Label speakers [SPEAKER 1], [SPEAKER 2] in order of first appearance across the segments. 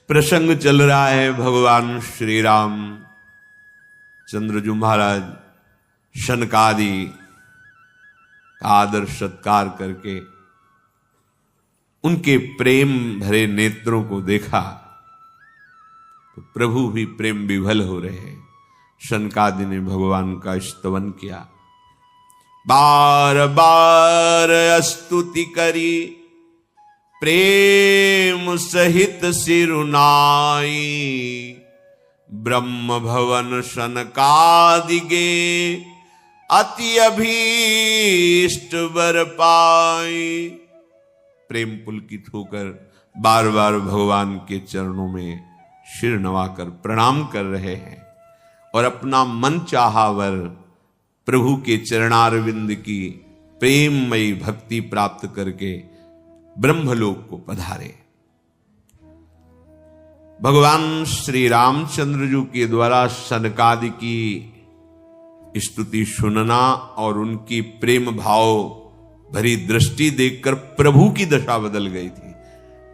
[SPEAKER 1] प्रसंग चल रहा है भगवान श्री राम चंद्रजू महाराज शनकादि का आदर सत्कार करके उनके प्रेम भरे नेत्रों को देखा तो प्रभु भी प्रेम विभल हो रहे हैं। शनकादि ने भगवान का स्तवन किया, बार बार स्तुति करी प्रेम सहित सिरुनाई, ब्रह्म भवन शनकादि गे अति अभीष्ट वर पाई। प्रेम पुलकित होकर बार बार भगवान के चरणों में सिर नवाकर प्रणाम कर रहे हैं और अपना मन चाहा वर प्रभु के चरणारविंद की प्रेममयी भक्ति प्राप्त करके ब्रह्मलोक को पधारे। भगवान श्री रामचंद्र जी के द्वारा शनकादि की स्तुति सुनना और उनकी प्रेम भाव भरी दृष्टि देखकर प्रभु की दशा बदल गई थी।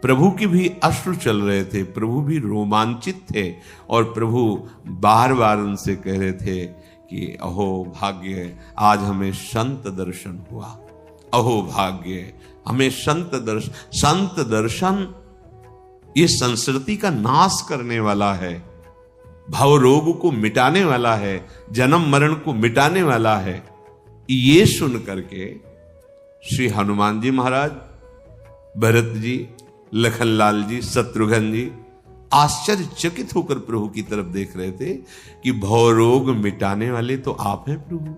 [SPEAKER 1] प्रभु की भी अश्रु चल रहे थे, प्रभु भी रोमांचित थे और प्रभु बार बार उनसे कह रहे थे कि अहो भाग्य, आज हमें संत दर्शन हुआ। अहो भाग्य, हमें संत दर्शन ये संस्कृति का नाश करने वाला है, भव रोग को मिटाने वाला है, जन्म मरण को मिटाने वाला है। ये सुन करके श्री हनुमान जी महाराज, भरत जी, लखनलाल जी, शत्रुघ्न जी आश्चर्यचकित होकर प्रभु की तरफ देख रहे थे कि भव रोग मिटाने वाले तो आप हैं प्रभु,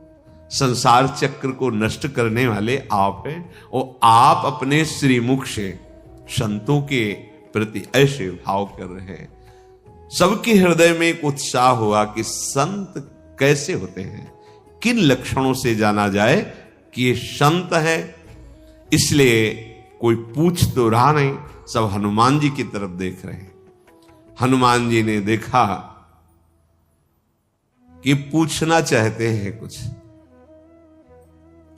[SPEAKER 1] संसार चक्र को नष्ट करने वाले आप हैं और आप अपने श्रीमुख से संतों के प्रति ऐसे भाव कर रहे हैं। सबके हृदय में एक उत्साह हुआ कि संत कैसे होते हैं, किन लक्षणों से जाना जाए कि ये संत है। इसलिए कोई पूछ तो रहा नहीं, सब हनुमान जी की तरफ देख रहे हैं। हनुमान जी ने देखा कि पूछना चाहते हैं कुछ।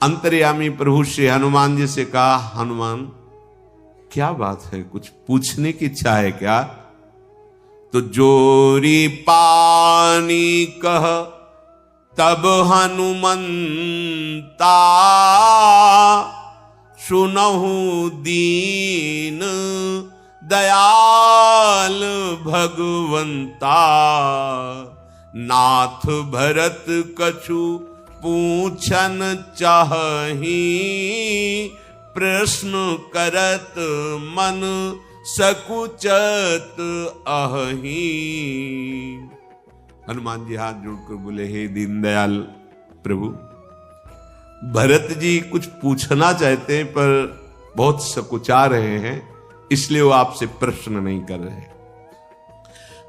[SPEAKER 1] अंतर्यामी प्रभु श्री हनुमान जी से कहा, हनुमान क्या बात है, कुछ पूछने की इच्छा है क्या? तो जोरी पानी कह तब हनुमंता, सुनहु दीन दयाल भगवंता, नाथ भरत कछु पूछन चाही, प्रश्न करत मन सकुचत अहि। हनुमान जी हाथ जोड़कर बोले, हे दीनदयाल प्रभु, भरत जी कुछ पूछना चाहते हैं पर बहुत सकुचा रहे हैं, इसलिए वो आपसे प्रश्न नहीं कर रहे।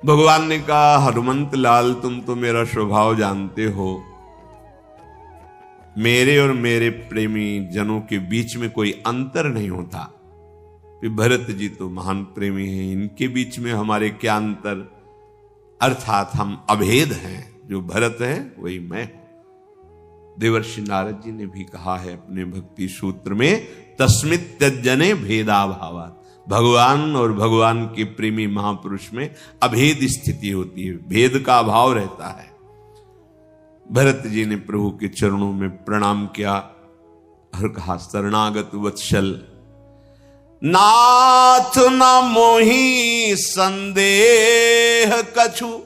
[SPEAKER 1] भगवान ने कहा, हनुमंत लाल, तुम तो मेरा स्वभाव जानते हो, मेरे और मेरे प्रेमी जनों के बीच में कोई अंतर नहीं होता। भरत जी तो महान प्रेमी हैं, इनके बीच में हमारे क्या अंतर, अर्थात हम अभेद हैं। जो भरत है वही मैं हूं। देवर्षि नारद जी ने भी कहा है अपने भक्ति सूत्र में, तस्मित् त्यजने भेदाभावात्, भगवान और भगवान के प्रेमी महापुरुष में अभेद स्थिति होती है, भेद का अभाव रहता है। भरत जी ने प्रभु के चरणों में प्रणाम किया और कहा, शरणागत वत्सल नाथ न मोहि संदेह कछु,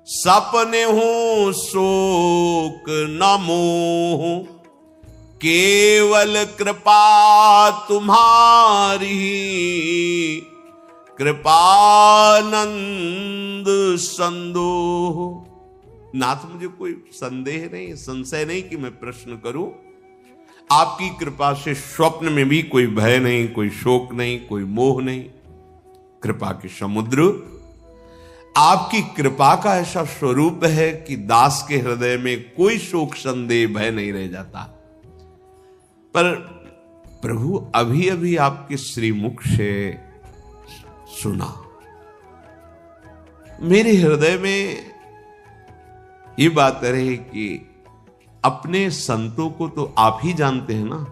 [SPEAKER 1] सपने हूं शोक न मोह, केवल कृपा तुम्हारी, कृपानंद संदोह। नाथ, मुझे कोई संदेह नहीं, संशय नहीं कि मैं प्रश्न करूं। आपकी कृपा से स्वप्न में भी कोई भय नहीं, कोई शोक नहीं, कोई मोह नहीं। कृपा के समुद्र, आपकी कृपा का ऐसा स्वरूप है कि दास के हृदय में कोई शोक संदेह भय नहीं रह जाता। पर प्रभु अभी अभी आपके श्रीमुख से सुना, मेरे हृदय में ये बात रही कि अपने संतों को तो आप ही जानते हैं ना,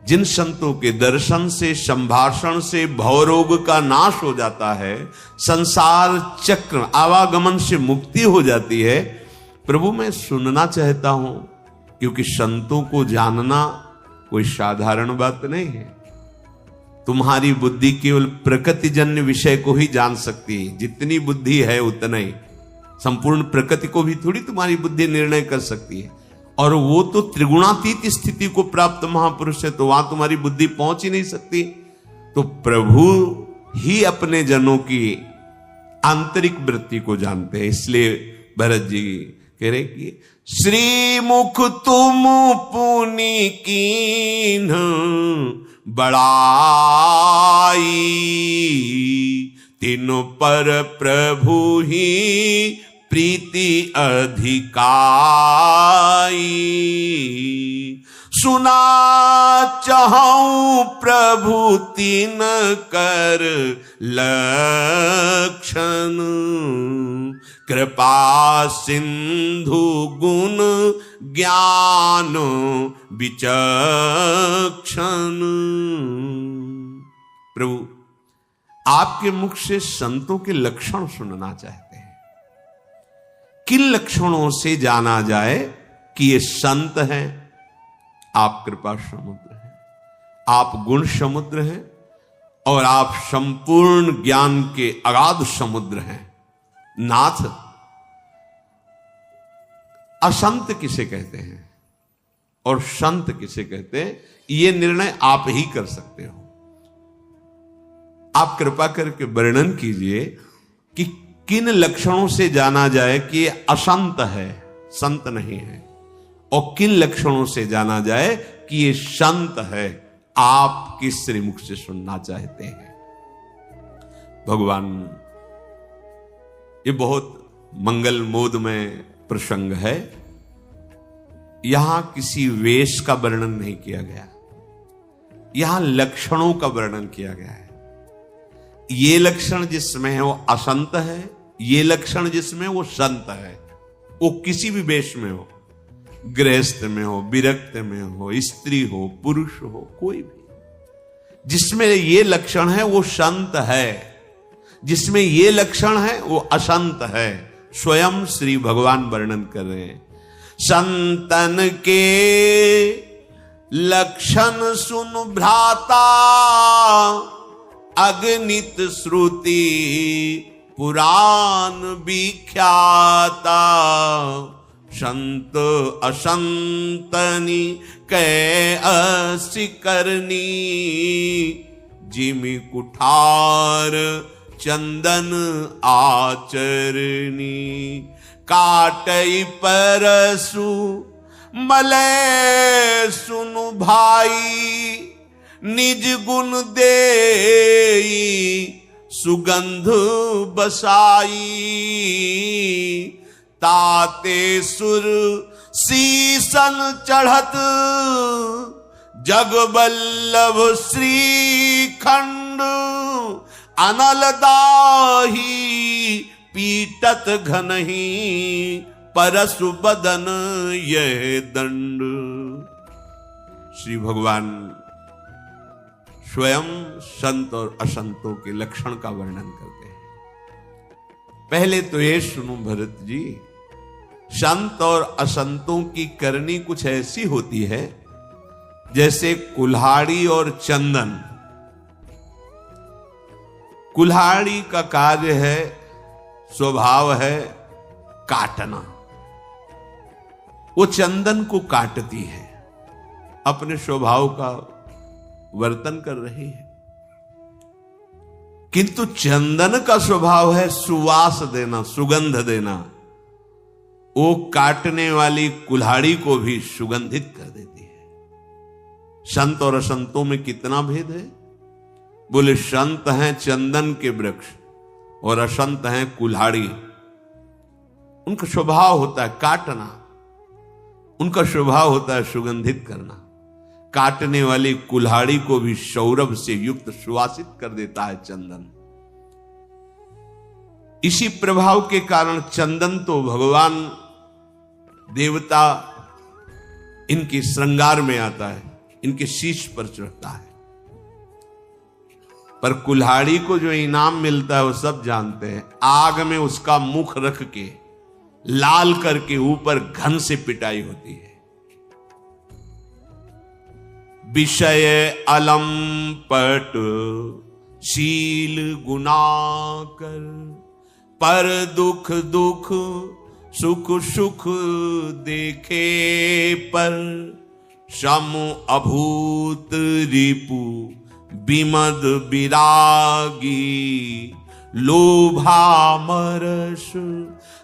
[SPEAKER 1] जिन संतों के दर्शन से, संभाषण से भवरोग का नाश हो जाता है, संसार चक्र आवागमन से मुक्ति हो जाती है, प्रभु मैं सुनना चाहता हूं, क्योंकि संतों को जानना कोई साधारण बात नहीं है। तुम्हारी बुद्धि केवल प्रकृतिजन्य विषय को ही जान सकती है, जितनी बुद्धि है उतना ही। संपूर्ण प्रकृति को भी थोड़ी तुम्हारी बुद्धि निर्णय कर सकती है, और वो तो त्रिगुणातीत स्थिति को प्राप्त महापुरुष है, तो वहां तुम्हारी बुद्धि पहुंच ही नहीं सकती। तो प्रभु ही अपने जनों की आंतरिक वृत्ति को जानते हैं। इसलिए भरत जी कह रहे कि श्री मुख तुम पुनि कीन्ह बड़ाई, तीनों पर प्रभु ही प्रीति अधिकाई। सुना चाहूं प्रभु तीन कर लक्षण, कृपा सिंधु गुण ज्ञान विचक्षण। प्रभु आपके मुख से संतों के लक्षण सुनना चाहते हैं। किन लक्षणों से जाना जाए कि ये संत हैं? आप कृपा समुद्र हैं, आप गुण समुद्र हैं, और आप संपूर्ण ज्ञान के अगाध समुद्र हैं। नाथ, असंत किसे कहते हैं और संत किसे कहते हैं, यह निर्णय आप ही कर सकते हो। आप कृपा करके वर्णन कीजिए कि किन लक्षणों से जाना जाए कि ये असंत है, संत नहीं है, और किन लक्षणों से जाना जाए कि ये संत है। आप किस श्रीमुख से सुनना चाहते हैं? भगवान, ये बहुत मंगल मोद में प्रसंग है। यहां किसी वेश का वर्णन नहीं किया गया, यहां लक्षणों का वर्णन किया गया है। ये लक्षण जिसमें है वो असंत है, ये लक्षण जिसमें वो संत है। वो किसी भी वेश में हो, गृहस्थ में हो, विरक्त में हो, स्त्री हो, पुरुष हो, कोई भी, जिसमें ये लक्षण है वो संत है, जिसमें ये लक्षण है वो असंत है। स्वयं श्री भगवान वर्णन कर रहे हैं। संतन के लक्षण सुन भ्राता, अगणित श्रुति पुराण विख्याता। संत असंतनी कै असी करनी, जिमि कुठार चंदन आचरनी। काटई परसु मलय सुनु भाई, निज गुण देई सुगंध बसाई। ताते सुर सीसन चढ़त, जगबल्लभ श्रीखंड। अनलदाही पीटत घनही, परसु बदन यह दंड। श्री भगवान स्वयं संत और असंतों के लक्षण का वर्णन करते हैं। पहले तो ये सुनो भरत जी, संत और असंतों की करनी कुछ ऐसी होती है जैसे कुल्हाड़ी और चंदन। कुल्हाड़ी का कार्य है, स्वभाव है काटना। वो चंदन को काटती है, अपने स्वभाव का वर्तन कर रही है। किंतु चंदन का स्वभाव है सुवास देना, सुगंध देना। वो काटने वाली कुल्हाड़ी को भी सुगंधित कर देती है। संत और असंतों में कितना भेद है? बोले संत हैं चंदन के वृक्ष और असंत हैं कुल्हाड़ी। उनका स्वभाव होता है काटना, उनका स्वभाव होता है सुगंधित करना। काटने वाली कुल्हाड़ी को भी सौरभ से युक्त सुवासित कर देता है चंदन। इसी प्रभाव के कारण चंदन तो भगवान देवता इनकी श्रृंगार में आता है। इनके शीश पर चढ़ता है। पर कुल्हाड़ी को जो इनाम मिलता है वो सब जानते हैं। आग में उसका मुख रख के लाल करके ऊपर घन से पिटाई होती है। विषय अलंपट शील गुना कर, पर दुख दुख सुख सुख देखे पर, सम अभूत रिपु विमद विरागी, लोभामरस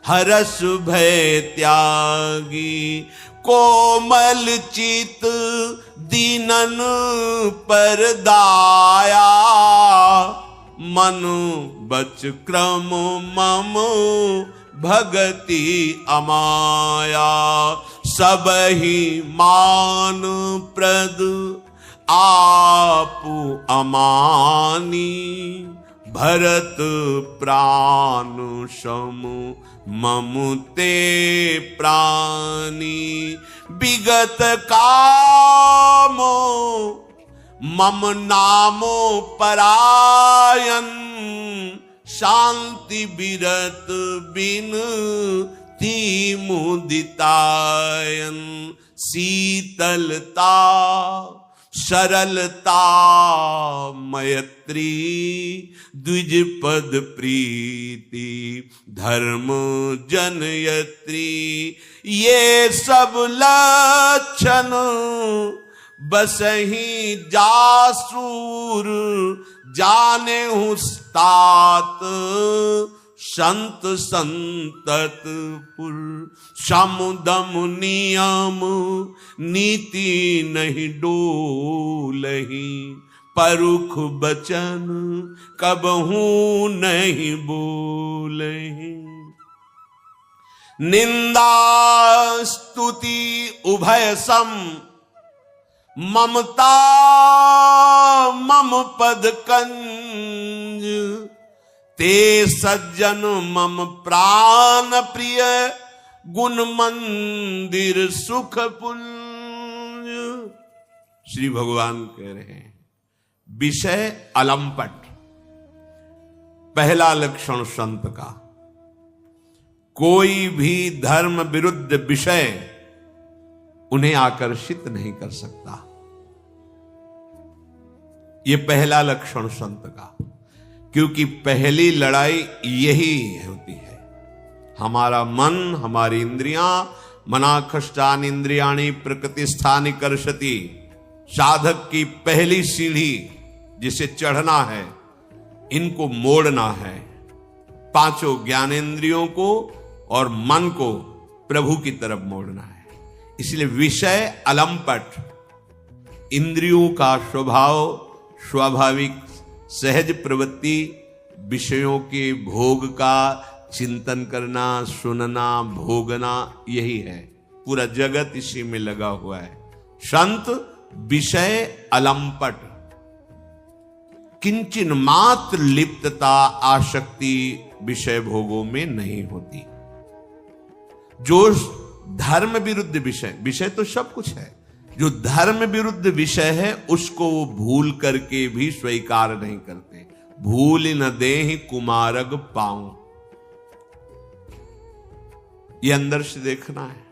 [SPEAKER 1] हरस भय त्यागी, कोमल चित दीनन पर दाया, मन बच क्रम मम भगति अमाया, सब ही मान प्रद आपु अमानी, भरत प्राण सम ममुते प्राणी, विगत कामो मम नामो परायन, शांति विरत बिन ती मुदितायन, शीतलता सरलता मैत्री, द्विज पद प्रीति धर्म जनयत्री, ये सब लक्षण बसही जासूर, जाने उस्तात संत संततपुर, समुदम नियम नीति नहीं डोलही, परुख बचन कबहू नहीं बोलही, निंदा स्तुति उभय सम, ममता मम पद कंज, ते सज्जन मम प्राण प्रिय, गुण मंदिर सुख पुंज। श्री भगवान कह रहे हैं विषय अलंपट, पहला लक्षण संत का, कोई भी धर्म विरुद्ध विषय उन्हें आकर्षित नहीं कर सकता। यह पहला लक्षण संत का, क्योंकि पहली लड़ाई यही होती है। हमारा मन, हमारी इंद्रियां, मनाखष्टान इंद्रियाणि प्रकृतिस्थानि कर्षति, साधक की पहली सीढ़ी जिसे चढ़ना है, इनको मोड़ना है, पांचों ज्ञानेंद्रियों को और मन को प्रभु की तरफ मोड़ना है। इसलिए विषय अलंपट, इंद्रियों का स्वभाव स्वाभाविक सहज प्रवृत्ति, विषयों के भोग का चिंतन करना, सुनना, भोगना, यही है। पूरा जगत इसी में लगा हुआ है। संत विषय अलंपट, किंचन मात्र लिप्तता आसक्ति विषय भोगों में नहीं होती। जो धर्म विरुद्ध विषय, विषय तो सब कुछ है, जो धर्म विरुद्ध विषय है उसको वो भूल करके भी स्वीकार नहीं करते। भूल न देहि कुमारग पाऊं, ये अंदर से देखना है।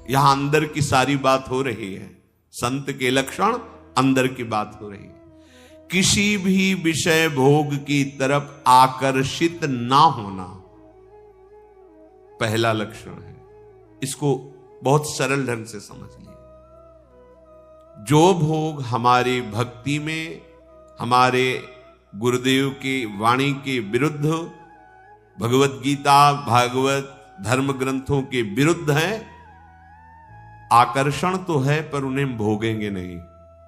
[SPEAKER 1] यहां अंदर की सारी बात हो रही है। संत के लक्षण अंदर की बात हो रही है। किसी भी विषय भोग की तरफ आकर्षित ना होना पहला लक्षण है। इसको बहुत सरल ढंग से समझ लीजिए। जो भोग हमारी भक्ति में, हमारे गुरुदेव की वाणी के विरुद्ध, भगवत गीता, भागवत, धर्म ग्रंथों के विरुद्ध हैं, आकर्षण तो है पर उन्हें भोगेंगे नहीं।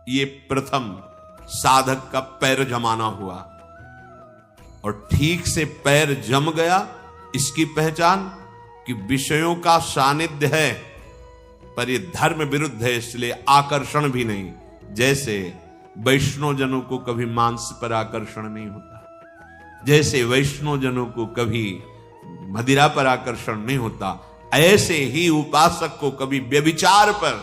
[SPEAKER 1] ये प्रथम साधक का पैर जमाना हुआ, और ठीक से पैर जम गया। इसकी पहचान कि विषयों का सानिध्य है पर ये धर्म विरुद्ध है, इसलिए आकर्षण भी नहीं। जैसे वैष्णव जनों को कभी मांस पर आकर्षण नहीं होता, जैसे वैष्णव जनों को कभी मदिरा पर आकर्षण नहीं होता, ऐसे ही उपासक को कभी व्यभिचार पर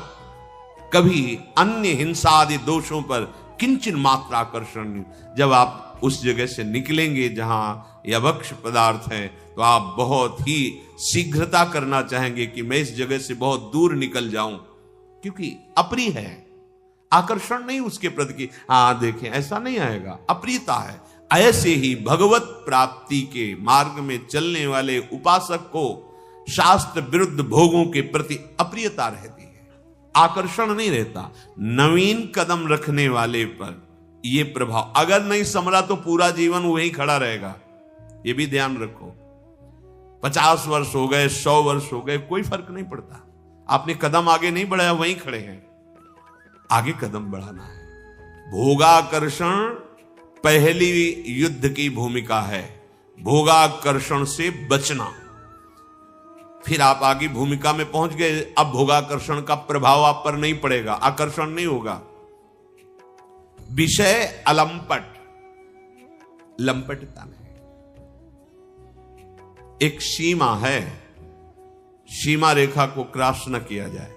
[SPEAKER 1] कभी अन्य हिंसा आदि दोषों पर किंचन मात्र आकर्षण नहीं। जब आप उस जगह से निकलेंगे जहां यह भक्ष्य पदार्थ है, तो आप बहुत ही शीघ्रता करना चाहेंगे कि मैं इस जगह से बहुत दूर निकल जाऊं, क्योंकि अप्रिय है, आकर्षण नहीं उसके प्रति की। देखें, ऐसा नहीं आएगा, अप्रियता है। ऐसे ही भगवत प्राप्ति के मार्ग में चलने वाले उपासक को शास्त्र विरुद्ध भोगों के प्रति अप्रियता रहती है, आकर्षण नहीं रहता। नवीन कदम रखने वाले पर यह प्रभाव अगर नहीं समरा तो पूरा जीवन वहीं खड़ा रहेगा। यह भी ध्यान रखो। 50 वर्ष हो गए, 100 वर्ष हो गए, कोई फर्क नहीं पड़ता। आपने कदम आगे नहीं बढ़ाया, वहीं खड़े हैं। आगे कदम बढ़ाना है। भोगाकर्षण पहली युद्ध की भूमिका है, भोगाकर्षण से बचना। फिर आप आगे भूमिका में पहुंच गए, अब भोगाकर्षण का प्रभाव आप पर नहीं पड़ेगा, आकर्षण नहीं होगा। विषय अलंपट, लंपटता नहीं। एक सीमा है, सीमा रेखा को क्रॉस न किया जाए।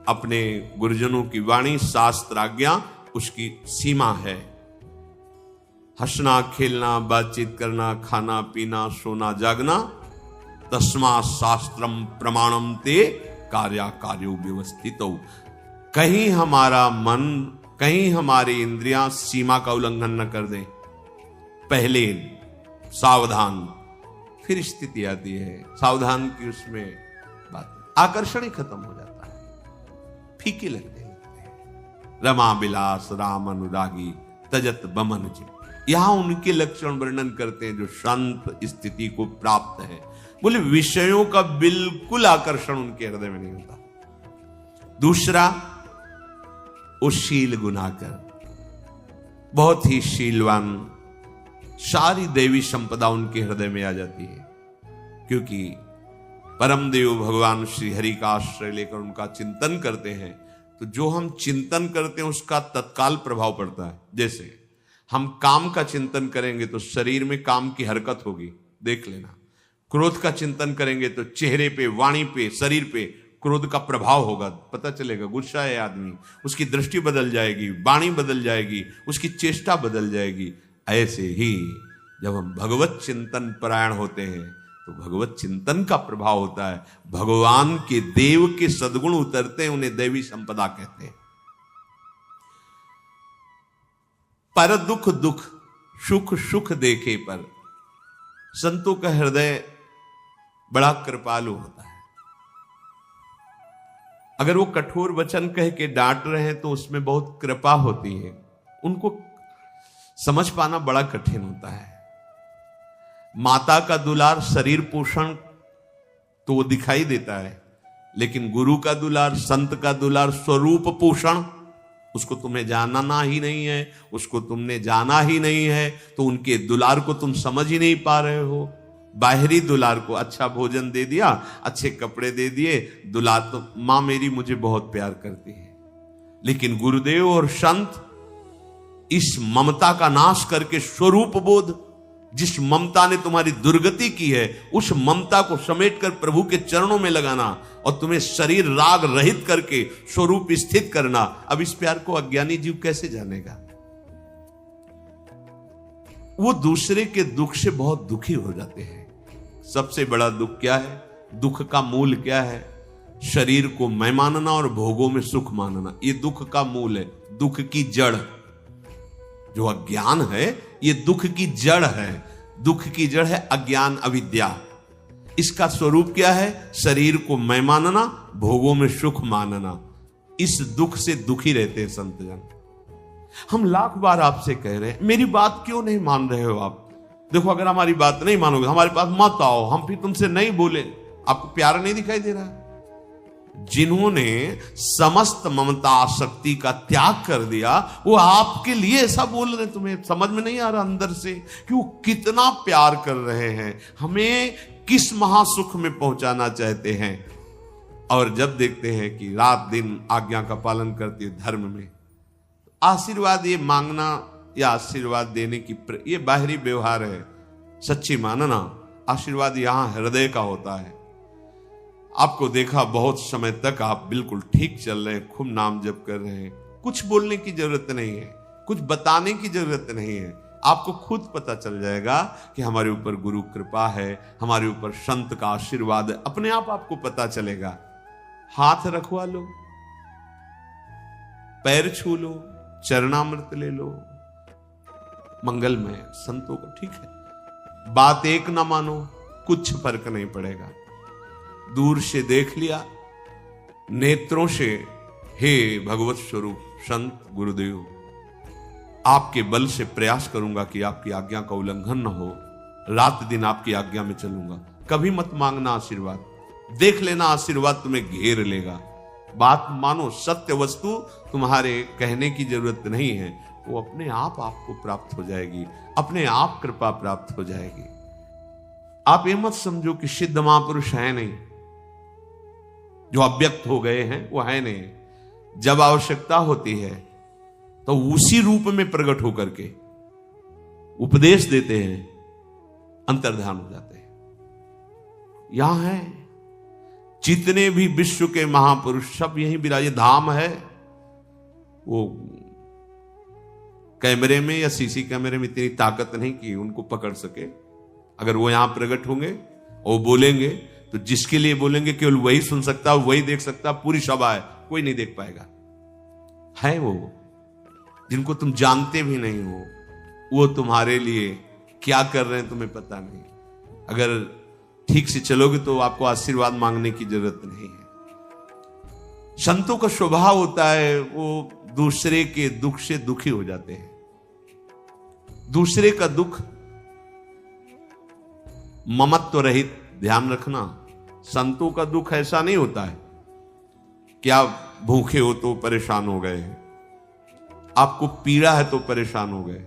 [SPEAKER 1] अपने गुरुजनों की वाणी, शास्त्र आज्ञा, उसकी सीमा है। हंसना, खेलना, बातचीत करना, खाना पीना, सोना जागना, तस्मा शास्त्रम प्रमाणम ते कार्या कार्यो व्यवस्थित। कहीं हमारा मन, कहीं हमारी इंद्रियां सीमा का उल्लंघन न कर दें। पहले सावधान, फिर स्थिति आती है सावधान की, उसमें बात आकर्षण ही खत्म हो जाता है, फीके लगते हैं। रमा बिलास राम अनुरागी तजत बमन जी, यहां उनके लक्षण वर्णन करते हैं जो शांत स्थिति को प्राप्त है। बोले विषयों का बिल्कुल आकर्षण उनके हृदय में नहीं होता। दूसरा, वो शील गुनाकर, बहुत ही शीलवान, सारी देवी संपदा उनके हृदय में आ जाती है, क्योंकि परम देव भगवान श्री हरि का आश्रय लेकर उनका चिंतन करते हैं। तो जो हम चिंतन करते हैं उसका तत्काल प्रभाव पड़ता है। जैसे हम काम का चिंतन करेंगे तो शरीर में काम की हरकत होगी, देख लेना। क्रोध का चिंतन करेंगे तो चेहरे पे, वाणी पे, शरीर पे क्रोध का प्रभाव होगा, पता चलेगा। गुस्सा है आदमी, उसकी दृष्टि बदल जाएगी, वाणी बदल जाएगी, उसकी चेष्टा बदल जाएगी। ऐसे ही जब हम भगवत चिंतन परायण होते हैं तो भगवत चिंतन का प्रभाव होता है। भगवान के देव के सद्गुण उतरते हैं, उन्हें देवी संपदा कहते हैं। पर दुख दुख, सुख सुख देखे पर, संतों का हृदय बड़ा कृपालु होता है। अगर वो कठोर वचन कह के डांट रहे हैं तो उसमें बहुत कृपा होती है। उनको समझ पाना बड़ा कठिन होता है। माता का दुलार, शरीर पोषण तो वो दिखाई देता है, लेकिन गुरु का दुलार, संत का दुलार, स्वरूप पोषण, उसको तुम्हें जानना ही नहीं है, उसको तुमने जाना ही नहीं है, तो उनके दुलार को तुम समझ ही नहीं पा रहे हो। बाहरी दुलार को, अच्छा भोजन दे दिया, अच्छे कपड़े दे दिए, दुलार तो मां मेरी मुझे बहुत प्यार करती है। लेकिन गुरुदेव और संत इस ममता का नाश करके स्वरूप बोध, जिस ममता ने तुम्हारी दुर्गति की है, उस ममता को समेटकर प्रभु के चरणों में लगाना और तुम्हें शरीर राग रहित करके स्वरूप स्थित करना। अब इस प्यार को अज्ञानी जीव कैसे जानेगा? वो दूसरे के दुख से बहुत दुखी हो जाते हैं। सबसे बड़ा दुख क्या है? दुख का मूल क्या है? शरीर को मैं मानना और भोगों में सुख मानना, ये दुख का मूल है, दुख की जड़। जो अज्ञान है ये दुख की जड़ है। दुख की जड़ है अज्ञान, अविद्या। इसका स्वरूप क्या है? शरीर को मैं मानना, भोगों में सुख मानना। इस दुख से दुखी रहते हैं संतजन। हम लाख बार आपसे कह रहे हैं, मेरी बात क्यों नहीं मान रहे हो आप? देखो, अगर हमारी बात नहीं मानोगे, हमारे पास मत आओ, हम फिर तुमसे नहीं बोले। आपको प्यार नहीं दिखाई दे रहा? जिन्होंने समस्त ममता आसक्ति का त्याग कर दिया, वो आपके लिए ऐसा बोल रहे, तुम्हें समझ में नहीं आ रहा अंदर से कि वो कितना प्यार कर रहे हैं, हमें किस महासुख में पहुंचाना चाहते हैं। और जब देखते हैं कि रात दिन आज्ञा का पालन करते हैं धर्म में, आशीर्वाद ये मांगना या आशीर्वाद देने की ये बाहरी व्यवहार है। सच्ची मानना, आशीर्वाद यहां हृदय का होता है। आपको देखा बहुत समय तक आप बिल्कुल ठीक चल रहे हैं, खूब नाम जप कर रहे हैं, कुछ बोलने की जरूरत नहीं है, कुछ बताने की जरूरत नहीं है। आपको खुद पता चल जाएगा कि हमारे ऊपर गुरु कृपा है, हमारे ऊपर संत का आशीर्वाद है, अपने आप आपको पता चलेगा। हाथ रखवा लो, पैर छू लो, चरणामृत ले लो, मंगलमय संतों का। ठीक है, बात एक ना मानो, कुछ फर्क नहीं पड़ेगा। दूर से देख लिया, नेत्रों से हे भगवत स्वरूप संत गुरुदेव, आपके बल से प्रयास करूंगा कि आपकी आज्ञा का उल्लंघन न हो, रात दिन आपकी आज्ञा में चलूंगा। कभी मत मांगना आशीर्वाद, देख लेना आशीर्वाद तुम्हें घेर लेगा। बात मानो, सत्य वस्तु तुम्हारे कहने की जरूरत नहीं है, वो अपने आप आपको प्राप्त हो जाएगी, अपने आप कृपा प्राप्त हो जाएगी। आप ये मत समझो कि सिद्ध महापुरुष है नहीं, जो अव्यक्त हो गए हैं वो है नहीं। जब आवश्यकता होती है तो उसी रूप में प्रकट होकर के उपदेश देते हैं, अंतर्धान हो जाते हैं। यहां है जितने भी विश्व के महापुरुष सब यहीं विराजे। धाम है वो कैमरे में या सीसी कैमरे में इतनी ताकत नहीं कि उनको पकड़ सके। अगर वो यहां प्रकट होंगे और बोलेंगे तो जिसके लिए बोलेंगे केवल वही सुन सकता, वही देख सकता, पूरी सभा है कोई नहीं देख पाएगा। है वो जिनको तुम जानते भी नहीं हो, वो तुम्हारे लिए क्या कर रहे हैं तुम्हें पता नहीं। अगर ठीक से चलोगे तो आपको आशीर्वाद मांगने की जरूरत नहीं है। संतों का स्वभाव होता है वो दूसरे के दुख से दुखी हो जाते हैं। दूसरे का दुख ममत्व रहित, ध्यान रखना, संतों का दुख ऐसा नहीं होता है कि आप भूखे हो तो परेशान हो गए, आपको पीड़ा है तो परेशान हो गए।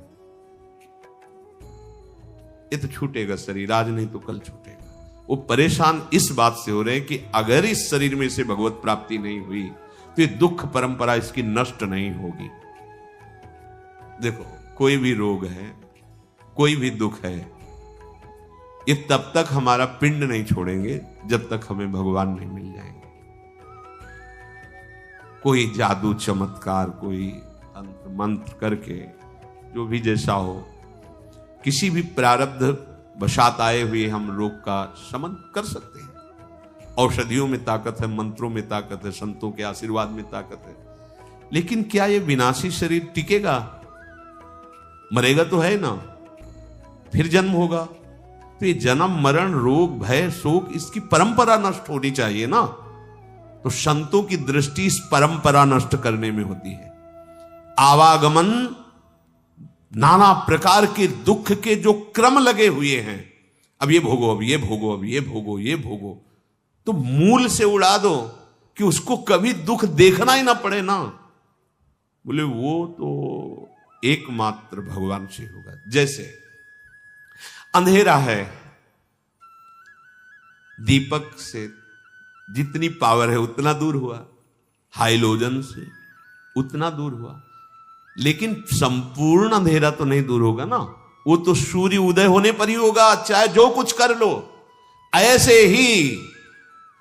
[SPEAKER 1] ये तो छूटेगा शरीर, आज नहीं तो कल छूटेगा। वो परेशान इस बात से हो रहे हैं कि अगर इस शरीर में से भगवत प्राप्ति नहीं हुई तो ये दुख परंपरा इसकी नष्ट नहीं होगी। देखो, कोई भी रोग है, कोई भी दुख है, ये तब तक हमारा पिंड नहीं छोड़ेंगे जब तक हमें भगवान नहीं मिल जाएंगे। कोई जादू चमत्कार, कोई तंत्र मंत्र करके, जो भी जैसा हो, किसी भी प्रारब्ध बशात आए हुए हम रोग का शमन कर सकते हैं। औषधियों में ताकत है, मंत्रों में ताकत है, संतों के आशीर्वाद में ताकत है। लेकिन क्या ये विनाशी शरीर टिकेगा? मरेगा तो है ना, फिर जन्म होगा। तो ये जन्म मरण रोग भय शोक, इसकी परंपरा नष्ट होनी चाहिए ना। तो संतों की दृष्टि इस परंपरा नष्ट करने में होती है। आवागमन, नाना प्रकार के दुख के जो क्रम लगे हुए हैं, अब ये भोगो, अब ये भोगो, अब ये भोगो, ये भोगो, तो मूल से उड़ा दो कि उसको कभी दुख देखना ही ना पड़े ना। बोले वो तो एकमात्र भगवान से होगा। जैसे अंधेरा है, दीपक से जितनी पावर है उतना दूर हुआ, हाइलोजन से उतना दूर हुआ, लेकिन संपूर्ण अंधेरा तो नहीं दूर होगा ना। वो तो सूर्य उदय होने पर ही होगा, चाहे जो कुछ कर लो। ऐसे ही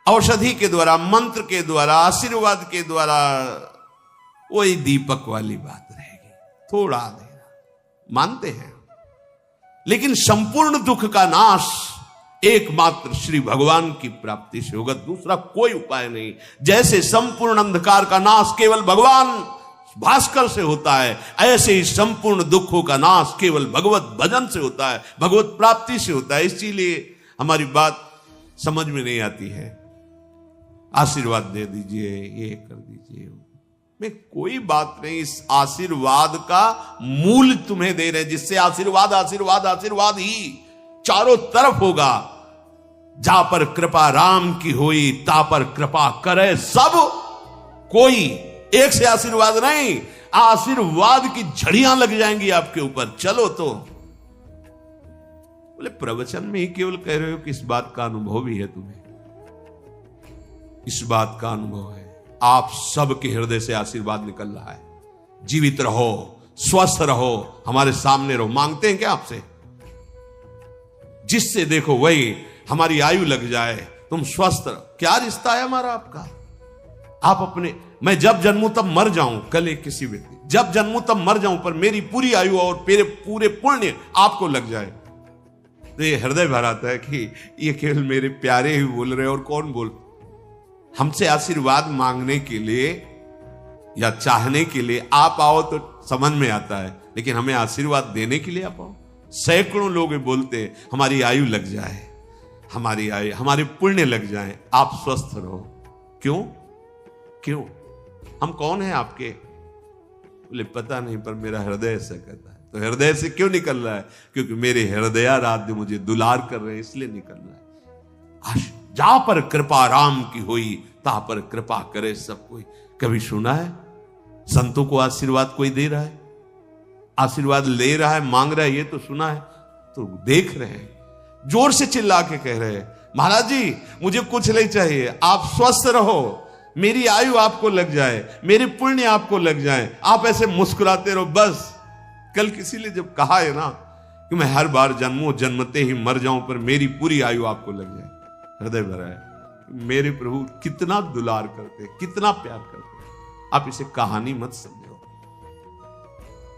[SPEAKER 1] औषधि के द्वारा, मंत्र के द्वारा, आशीर्वाद के द्वारा वही दीपक वाली बात रहेगी। थोड़ा अंधेरा मानते हैं, लेकिन संपूर्ण दुख का नाश एकमात्र श्री भगवान की प्राप्ति से होगा, दूसरा कोई उपाय नहीं। जैसे संपूर्ण अंधकार का नाश केवल भगवान भास्कर से होता है, ऐसे ही संपूर्ण दुखों का नाश केवल भगवत भजन से होता है, भगवत प्राप्ति से होता है। इसीलिए हमारी बात समझ में नहीं आती है। आशीर्वाद दे दीजिए, ये कर दीजिए, में कोई बात नहीं। इस आशीर्वाद का मूल तुम्हें दे रहे, जिससे आशीर्वाद आशीर्वाद आशीर्वाद ही चारों तरफ होगा। जा पर कृपा राम की होई, ता पर कृपा करे सब कोई। एक से आशीर्वाद नहीं, आशीर्वाद की झड़ियां लग जाएंगी आपके ऊपर। चलो तो बोले प्रवचन में ही केवल कह रहे हो कि इस बात का अनुभव भी है तुम्हें, इस बात का अनुभव है। आप सबके हृदय से आशीर्वाद निकल रहा है। जीवित रहो, स्वस्थ रहो, हमारे सामने रहो। मांगते हैं क्या आपसे? जिससे देखो वही हमारी आयु लग जाए, तुम स्वस्थ रहो। क्या रिश्ता है हमारा आपका? आप अपने, मैं जब जन्मूं तब मर जाऊं, कल एक किसी व्यक्ति, जब जन्मूं तब मर जाऊं पर मेरी पूरी आयु और मेरे पूरे पुण्य आपको लग जाए, तो ये हृदय भर आता है कि ये केवल मेरे प्यारे ही बोल रहे और कौन बोल। हमसे आशीर्वाद मांगने के लिए या चाहने के लिए आप आओ तो समझ में आता है, लेकिन हमें आशीर्वाद देने के लिए आप आओ। सैकड़ों लोग बोलते हैं हमारी आयु लग जाए, हमारी आयु, हमारे पुण्य लग जाए, आप स्वस्थ रहो। क्यों? क्यों? हम कौन हैं आपके? बोले पता नहीं, पर मेरा हृदय ऐसा कहता है। तो हृदय से क्यों निकल रहा है? क्योंकि मेरे हृदयाराध्य मुझे दुलार कर रहे हैं, इसलिए निकल रहा है। जा पर कृपा राम की हुई, ता पर कृपा करे सब कोई। कभी सुना है संतों को आशीर्वाद कोई दे रहा है, आशीर्वाद ले रहा है, मांग रहा है? ये तो सुना है, तो देख रहे हैं, जोर से चिल्ला के कह रहे हैं महाराज जी मुझे कुछ नहीं चाहिए, आप स्वस्थ रहो, मेरी आयु आपको लग जाए, मेरे पुण्य आपको लग जाए, आप ऐसे मुस्कुराते रहो बस। कल किसी ने जब कहा है ना कि मैं हर बार जन्मों जन्मते ही मर जाऊं पर मेरी पूरी आयु आपको लग जाए, हृदय भरा है। मेरे प्रभु कितना दुलार करते, कितना प्यार करते। आप इसे कहानी मत समझो।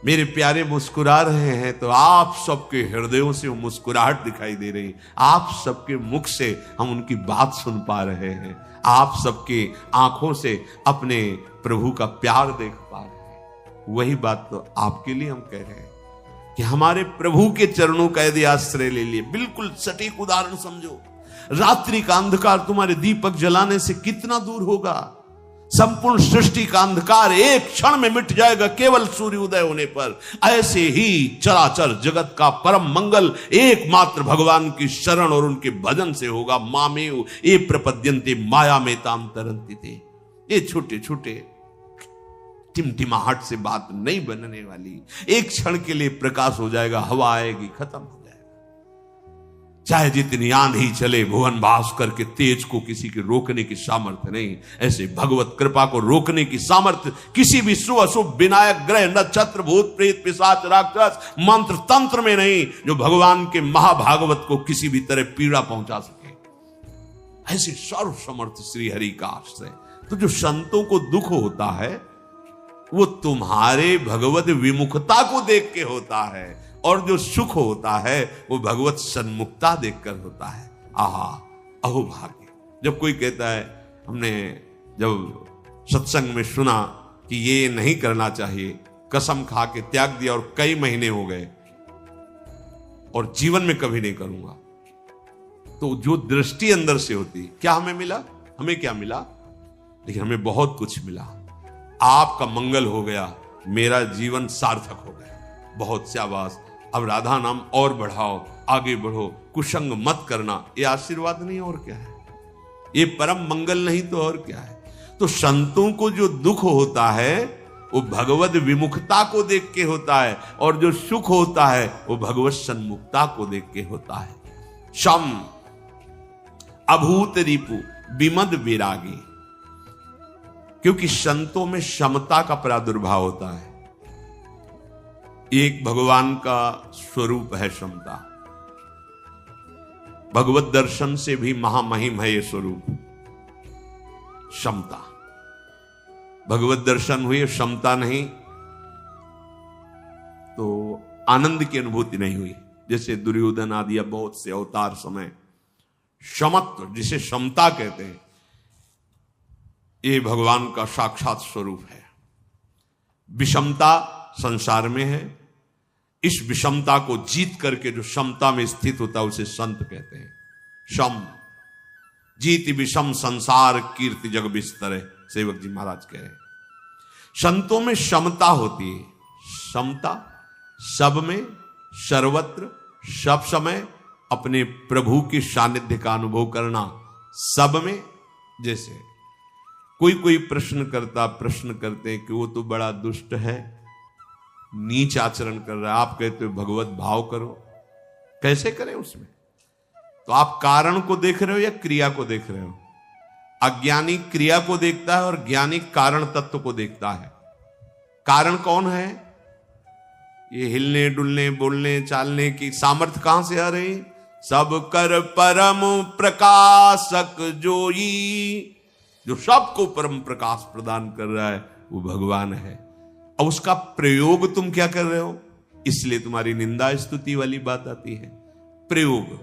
[SPEAKER 1] मेरे प्यारे मुस्कुरा रहे हैं तो आप सबके हृदयों से वो मुस्कुराहट दिखाई दे रही, आप सबके मुख से हम उनकी बात सुन पा रहे हैं, आप सबके आंखों से अपने प्रभु का प्यार देख पा रहे हैं। वही बात तो आपके लिए हम कह रहे हैं कि हमारे प्रभु के चरणों का यदि आश्रय ले लिए, बिल्कुल सटीक उदाहरण समझो, रात्रि का अंधकार तुम्हारे दीपक जलाने से कितना दूर होगा। संपूर्ण सृष्टि का अंधकार एक क्षण में मिट जाएगा केवल सूर्य उदय होने पर। ऐसे ही चराचर जगत का परम मंगल एकमात्र भगवान की शरण और उनके भजन से होगा। मामेव ये प्रपद्यन्ते माया में ताम तरंती थे। ये छोटे छोटे टिमटिमाहट से बात नहीं बनने वाली। एक क्षण के लिए प्रकाश हो जाएगा, हवा आएगी, खत्म हो जाएगा। चाहे जितनी आंधी चले, भुवन भास्कर के तेज को किसी के रोकने की सामर्थ्य नहीं, ऐसे भगवत कृपा को रोकने की सामर्थ्य किसी भी शुभ अशुभ विनायक ग्रह नक्षत्र भूत प्रेत पिशाच राक्षस मंत्र तंत्र में नहीं, जो भगवान के महाभागवत को किसी भी तरह पीड़ा पहुंचा सके। ऐसे सर्व समर्थ श्री हरि का आश्रय। तो जो संतों को दुख होता है वो तुम्हारे भगवत विमुखता को देख के होता है, और जो सुख होता है वो भगवत सन्मुखता देखकर होता है। आहा अहो भाग्य। जब कोई कहता है, हमने जब सत्संग में सुना कि ये नहीं करना चाहिए, कसम खा के त्याग दिया और कई महीने हो गए और जीवन में कभी नहीं करूंगा, तो जो दृष्टि अंदर से होती, क्या हमें मिला? हमें क्या मिला? लेकिन हमें बहुत कुछ मिला। आपका मंगल हो गया, मेरा जीवन सार्थक हो गया, बहुत शाबाश। अब राधा नाम और बढ़ाओ, आगे बढ़ो, कुसंग मत करना। ये आशीर्वाद नहीं और क्या है? ये परम मंगल नहीं तो और क्या है? तो संतों को जो दुख होता है वो भगवत विमुखता को देख के होता है, और जो सुख होता है वो भगवत सन्मुखता को देख के होता है। शम अभूत रिपु विमद विरागी। क्योंकि संतों में क्षमता का प्रादुर्भाव होता है। एक भगवान का स्वरूप है क्षमता। भगवत दर्शन से भी महामहिम है ये स्वरूप, क्षमता। भगवत दर्शन हुई, क्षमता नहीं तो आनंद की अनुभूति नहीं हुई। जैसे दुर्योधन आदि या बहुत से अवतार समय क्षमत्व, जिसे क्षमता कहते हैं, ये भगवान का साक्षात स्वरूप है। विषमता संसार में है, इस विषमता को जीत करके जो क्षमता में स्थित होता है उसे संत कहते हैं। शम जीत विषम संसार कीर्ति जग बिस्तर, सेवक जी महाराज कह रहे हैं। संतों में क्षमता होती है। क्षमता सब में, सर्वत्र, सब समय अपने प्रभु की सानिध्य का अनुभव करना, सब में। जैसे कोई प्रश्न करते हैं कि वो तो बड़ा दुष्ट है, नीच आचरण कर रहा है, आप कहते हो भगवत भाव करो। कैसे करें उसमें? तो आप कारण को देख रहे हो या क्रिया को देख रहे हो? अज्ञानी क्रिया को देखता है और ज्ञानी कारण तत्व को देखता है। कारण कौन है? ये हिलने डुलने बोलने चालने की सामर्थ्य कहां से आ रही? सब कर परम प्रकाशक जोई। जो सबको परम प्रकाश प्रदान कर रहा है वो भगवान है। अब उसका प्रयोग तुम क्या कर रहे हो, इसलिए तुम्हारी निंदा स्तुति वाली बात आती है। प्रयोग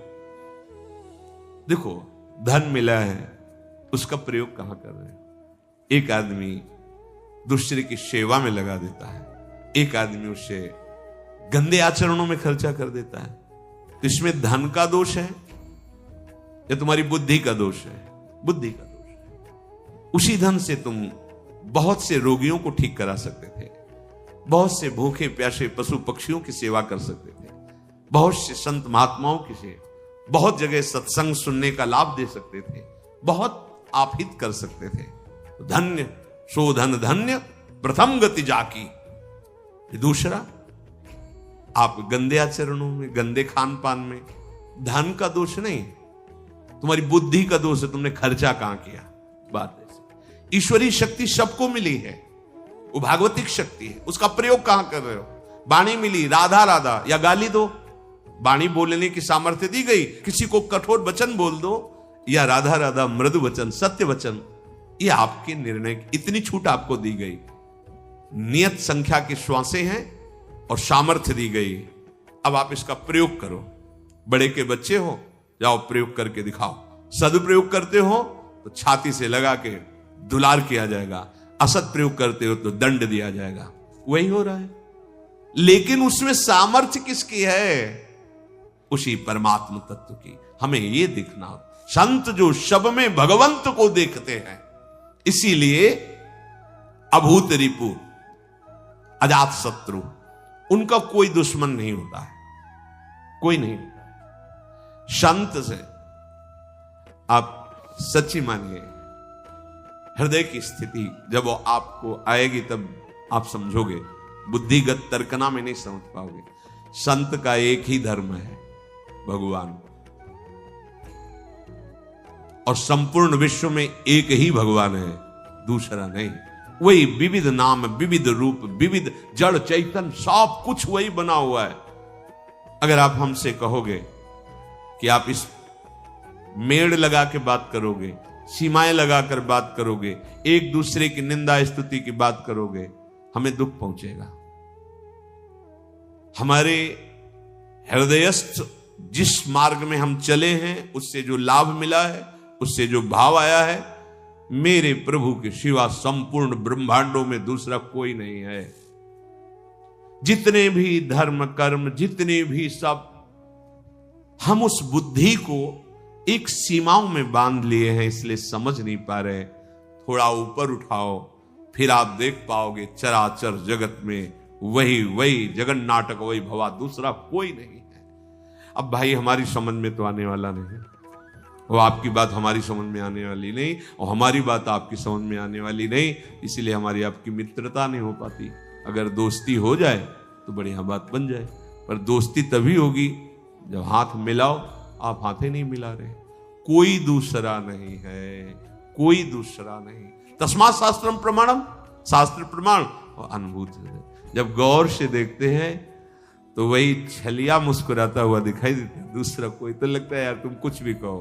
[SPEAKER 1] देखो, धन मिला है, उसका प्रयोग कहां कर रहे हो। एक आदमी दूसरे की सेवा में लगा देता है, एक आदमी उससे गंदे आचरणों में खर्चा कर देता है। तो इसमें धन का दोष है या तुम्हारी बुद्धि का दोष है? बुद्धि का दोष है। उसी धन से तुम बहुत से रोगियों को ठीक करा सकते थे, बहुत से भूखे प्यासे पशु पक्षियों की सेवा कर सकते थे, बहुत से संत महात्माओं की से बहुत जगह सत्संग सुनने का लाभ दे सकते थे, बहुत आप हित कर सकते थे। धन्य सो धन धन्य प्रथम गति जाकी। दूसरा, आप गंदे आचरणों में, गंदे खान पान में, धन का दोष नहीं, तुम्हारी बुद्धि का दोष है, तुमने खर्चा कहां किया। बात ऐसी। ईश्वरीय शक्ति सबको मिली है, वो भागवतिक शक्ति है, उसका प्रयोग कहां कर रहे हो। वाणी मिली, राधा राधा या गाली दो, वाणी बोलने की सामर्थ्य दी गई, किसी को कठोर वचन बोल दो या राधा राधा मृदु वचन सत्य वचन, ये आपके निर्णय, इतनी छूट आपको दी गई। नियत संख्या की श्वासें हैं और सामर्थ्य दी गई। अब आप इसका प्रयोग करो। बड़े के बच्चे हो, जाओ प्रयोग करके दिखाओ। सदुप्रयोग करते हो तो छाती से लगा के दुलार किया जाएगा, असद प्रयोग करते हो तो दंड दिया जाएगा। वही हो रहा है, लेकिन उसमें सामर्थ्य किसकी है? उसी परमात्मा तत्व की। हमें यह दिखना, संत जो शब में भगवंत को देखते हैं, इसीलिए अभूत रिपु अजात शत्रु, उनका कोई दुश्मन नहीं होता है, कोई नहीं होता है। संत से आप सच्ची मानिए, हृदय की स्थिति जब वो आपको आएगी तब आप समझोगे, बुद्धिगत तर्कना में नहीं समझ पाओगे। संत का एक ही धर्म है, भगवान, और संपूर्ण विश्व में एक ही भगवान है, दूसरा नहीं। वही विविध नाम, विविध रूप, विविध जड़ चैतन्य, सब कुछ वही बना हुआ है। अगर आप हमसे कहोगे कि आप इस मेड़ लगा के बात करोगे, सीमाएं लगाकर बात करोगे, एक दूसरे की निंदा स्तुति की बात करोगे, हमें दुख पहुंचेगा। हमारे हृदयस्थ जिस मार्ग में हम चले हैं, उससे जो लाभ मिला है, उससे जो भाव आया है, मेरे प्रभु के सिवा संपूर्ण ब्रह्मांडों में दूसरा कोई नहीं है। जितने भी धर्म कर्म, जितने भी सब, हम उस बुद्धि को एक सीमाओं में बांध लिए हैं, इसलिए समझ नहीं पा रहे। थोड़ा ऊपर उठाओ, फिर आप देख पाओगे चराचर जगत में वही जगन नाटक वही भवा, दूसरा कोई नहीं है। अब भाई हमारी समझ में तो आने वाला नहीं, वो आपकी बात हमारी समझ में आने वाली नहीं, और हमारी बात आपकी समझ में आने वाली नहीं, इसीलिए हमारी आपकी मित्रता नहीं हो पाती। अगर दोस्ती हो जाए तो बढ़िया बात बन जाए, पर दोस्ती तभी होगी जब हाथ मिलाओ। आप हाथे नहीं मिला रहे, कोई दूसरा नहीं है, कोई दूसरा नहीं। तस्मात् शास्त्रम प्रमाणम, शास्त्र प्रमाण और अनुभूति। जब गौर से देखते हैं तो वही छलिया मुस्कुराता हुआ दिखाई देता है, दूसरा कोई। तो लगता है यार तुम कुछ भी कहो,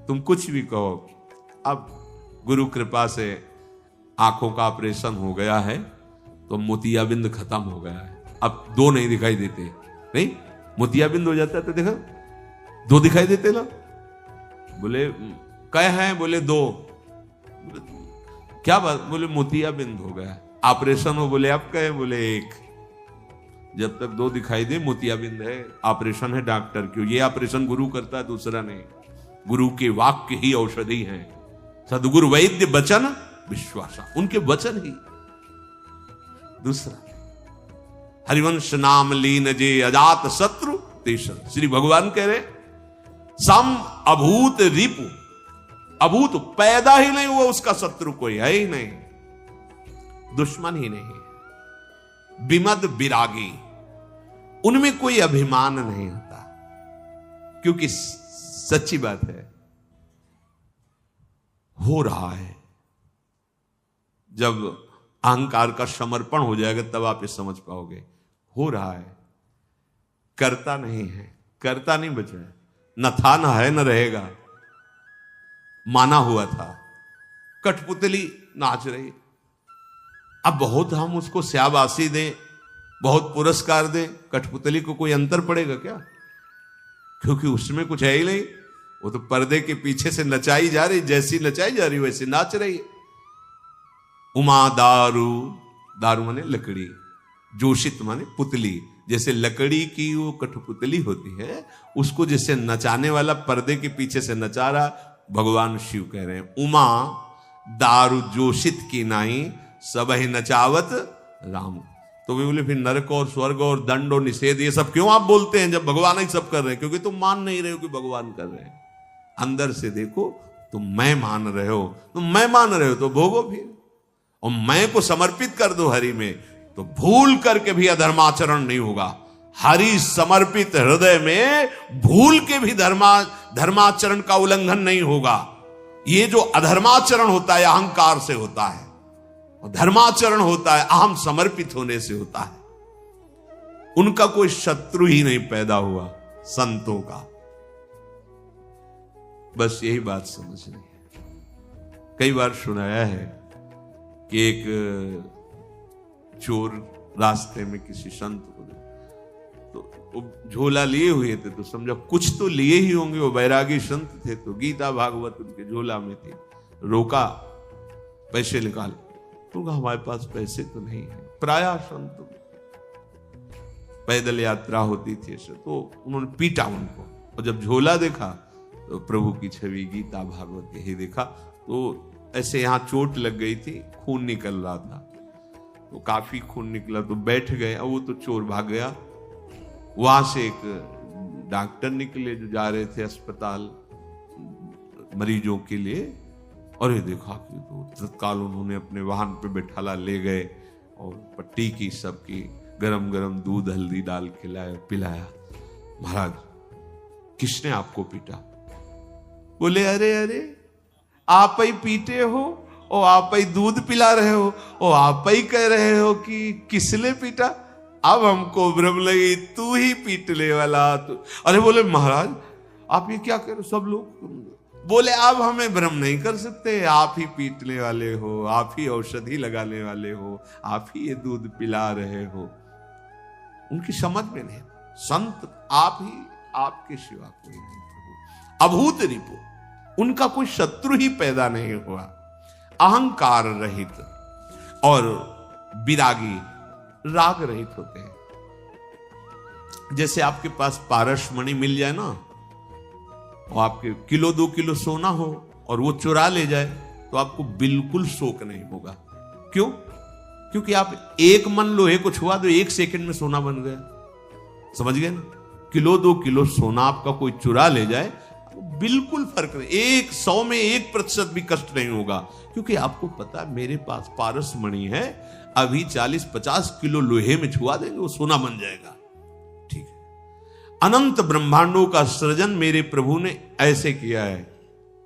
[SPEAKER 1] तुम कुछ भी कहो। अब गुरु कृपा से आंखों का ऑपरेशन हो गया है तो मोतियाबिंद खत्म हो गया है, अब दो नहीं दिखाई देते। नहीं, मोतियाबिंद हो जाता है तो देखो दो दिखाई देते ना। बोले कहे हैं, बोले दो, क्या बात, बोले मोतियाबिंद हो गया, ऑपरेशन हो, बोले अब कहे, बोले एक। जब तक दो दिखाई दे मोतियाबिंद है, ऑपरेशन है डॉक्टर क्यों, ये ऑपरेशन गुरु करता है, दूसरा नहीं। गुरु के वाक्य ही औषधि है। सदगुरु वैद्य वचन विश्वासा, उनके वचन ही, दूसरा। हरिवंश नाम लीन जे अजात शत्रु तेषर। श्री भगवान कह रहे सम अभूत रिपु, अभूत पैदा ही नहीं हुआ उसका शत्रु कोई है ही नहीं, दुश्मन ही नहीं। विमद विरागी, उनमें कोई अभिमान नहीं होता, क्योंकि सच्ची बात है, हो रहा है। जब अहंकार का समर्पण हो जाएगा तब आप ये समझ पाओगे, हो रहा है, करता नहीं है, करता नहीं बचा है। न था न है न रहेगा, माना हुआ था। कठपुतली नाच रही। अब बहुत हम उसको शाबाशी दें, बहुत पुरस्कार दें, कठपुतली को कोई अंतर पड़ेगा क्या? क्योंकि उसमें कुछ है ही नहीं, वो तो पर्दे के पीछे से नचाई जा रही, जैसी नचाई जा रही वैसी नाच रही है। उमा दारू, दारू माने लकड़ी, जोशित माने पुतली, जैसे लकड़ी की वो कठपुतली होती है, उसको जैसे नचाने वाला पर्दे के पीछे से नचा रहा, भगवान शिव कह रहे हैं उमा दारू जोशित की नाई सब ही नचावत राम। तो वे बोले फिर नरक और स्वर्ग और दंड और निषेध ये सब क्यों आप बोलते हैं जब भगवान ही सब कर रहे हैं? क्योंकि तुम मान नहीं रहे हो कि भगवान कर रहे हैं। अंदर से देखो, तुम मैं मान रहे हो, तुम मैं मान रहे हो तो भोगो फिर, और मैं को समर्पित कर दो हरि में, तो भूल करके भी अधर्माचरण नहीं होगा। हरि समर्पित हृदय में भूल के भी धर्माचरण का उल्लंघन नहीं होगा। ये जो अधर्माचरण होता है अहंकार से होता है, और धर्माचरण होता है अहम समर्पित होने से होता है। उनका कोई शत्रु ही नहीं पैदा हुआ संतों का। बस यही बात समझनी है। कई बार सुनाया है कि एक चोर रास्ते में किसी संत को, तो वो झोला लिए हुए थे, तो समझा कुछ तो लिए ही होंगे, वो बैरागी संत थे, तो गीता भागवत उनके झोला में थी। रोका, पैसे निकाल, तो हमारे पास पैसे तो नहीं है। प्रायः संत पैदल यात्रा होती थी ऐसे, तो उन्होंने पीटा उनको, और जब झोला देखा तो प्रभु की छवि गीता भागवत यही देखा। तो ऐसे यहां चोट लग गई थी, खून निकल रहा था, तो काफी खून निकला, तो बैठ गए। अब वो तो चोर भाग गया। वहां से एक डॉक्टर निकले जो जा रहे थे अस्पताल मरीजों के लिए, और ये देखा कि तो तत्काल उन्होंने अपने वाहन पे बैठाला ले गए, और पट्टी की सबकी गरम गरम दूध हल्दी डाल खिलाया पिलाया। महाराज किसने आपको पीटा? बोले अरे अरे आप ही पीटे हो, और आप ही दूध पिला रहे हो, और आप ही कह रहे हो कि किसने पीटा? अब हमको भ्रम लगी तू ही पीटने वाला तू। अरे बोले महाराज आप ये क्या कह रहे हो? सब लोग बोले अब हमें भ्रम नहीं कर सकते, आप ही पीटने वाले हो, आप ही औषधि लगाने वाले हो, आप ही ये दूध पिला रहे हो। उनकी समझ में नहीं, संत आप ही, आपके सिवा कोई नहीं प्रभु। अभूत रिपु, उनका कोई शत्रु ही पैदा नहीं हुआ। अहंकार रहित और विरागी राग रहित होते हैं। जैसे आपके पास पारस मणि मिल जाए ना, और आपके किलो 2 किलो सोना हो और वो चुरा ले जाए, तो आपको बिल्कुल शोक नहीं होगा। क्यों? क्योंकि आप एक मन लोहे को छुआ दो, 1 सेकंड में सोना बन गया। समझ गए ना? किलो 2 किलो सोना आपका कोई चुरा ले जाए, बिल्कुल फर्क नहीं, 100 में 1% भी कष्ट नहीं होगा। क्योंकि आपको पता है मेरे पास पारस मणि है, अभी 40-50 किलो लोहे में छुआ देंगे वो सोना बन जाएगा। ठीक है। अनंत ब्रह्मांडों का सृजन मेरे प्रभु ने ऐसे किया है।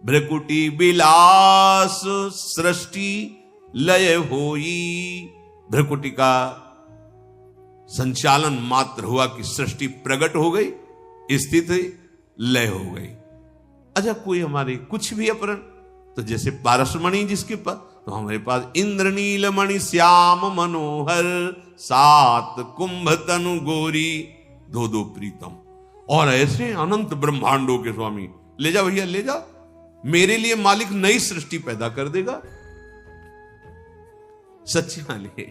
[SPEAKER 1] भ्रकुटी विलास सृष्टि लय होई। भ्रकुटी का संचालन मात्र हुआ कि सृष्टि प्रकट हो गई, स्थित हुई, लय हो गई। अच्छा कोई हमारे कुछ भी अपरण, तो जैसे पारसमणि जिसके पास, तो हमारे पास इंद्रनील मणि श्याम मनोहर 7 कुंभ तनु गोरी 2 प्रीतम। और ऐसे अनंत ब्रह्मांडों के स्वामी, ले जा भैया ले जा, मेरे लिए मालिक नई सृष्टि पैदा कर देगा। सच्ची वाले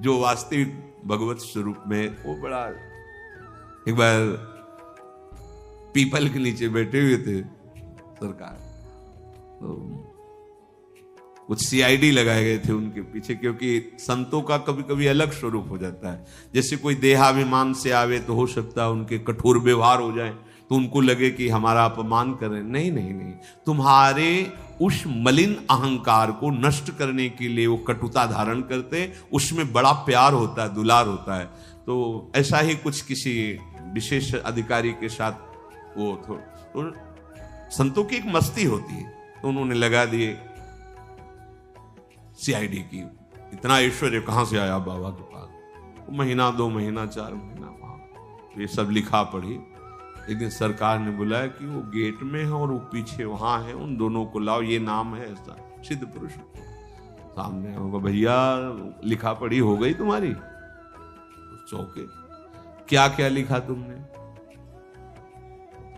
[SPEAKER 1] जो वास्तविक भगवत स्वरूप में, वो बड़ा, एक बार पीपल के नीचे बैठे हुए थे सरकार, तो कुछ सीआईडी लगाए गए थे उनके पीछे, क्योंकि संतों का कभी कभी अलग स्वरूप हो जाता है। जैसे कोई देहाभिमान से आवे तो हो सकता है उनके कठोर व्यवहार हो जाए, तो उनको लगे कि हमारा अपमान कर रहे हैं। नहीं नहीं नहीं, तुम्हारे उस मलिन अहंकार को नष्ट करने के लिए वो कटुता धारण करते, उसमें बड़ा प्यार होता है, दुलार होता है। तो ऐसा ही कुछ किसी विशेष अधिकारी के साथ वो तो संतों की एक मस्ती होती है, तो उन्होंने लगा दिए सीआईडी की। इतना ऐश्वर्य कहां से आया बाबा के पास? 1 महीना 2 महीना 4 महीना वहां ये सब लिखा पढ़ी, एक दिन सरकार ने बुलाया कि वो गेट में है और वो पीछे वहां है, उन दोनों को लाओ, ये नाम है ऐसा, सिद्ध पुरुष। सामने होगा, भैया लिखा पढ़ी हो गई तुम्हारी? चौके, क्या क्या लिखा तुमने?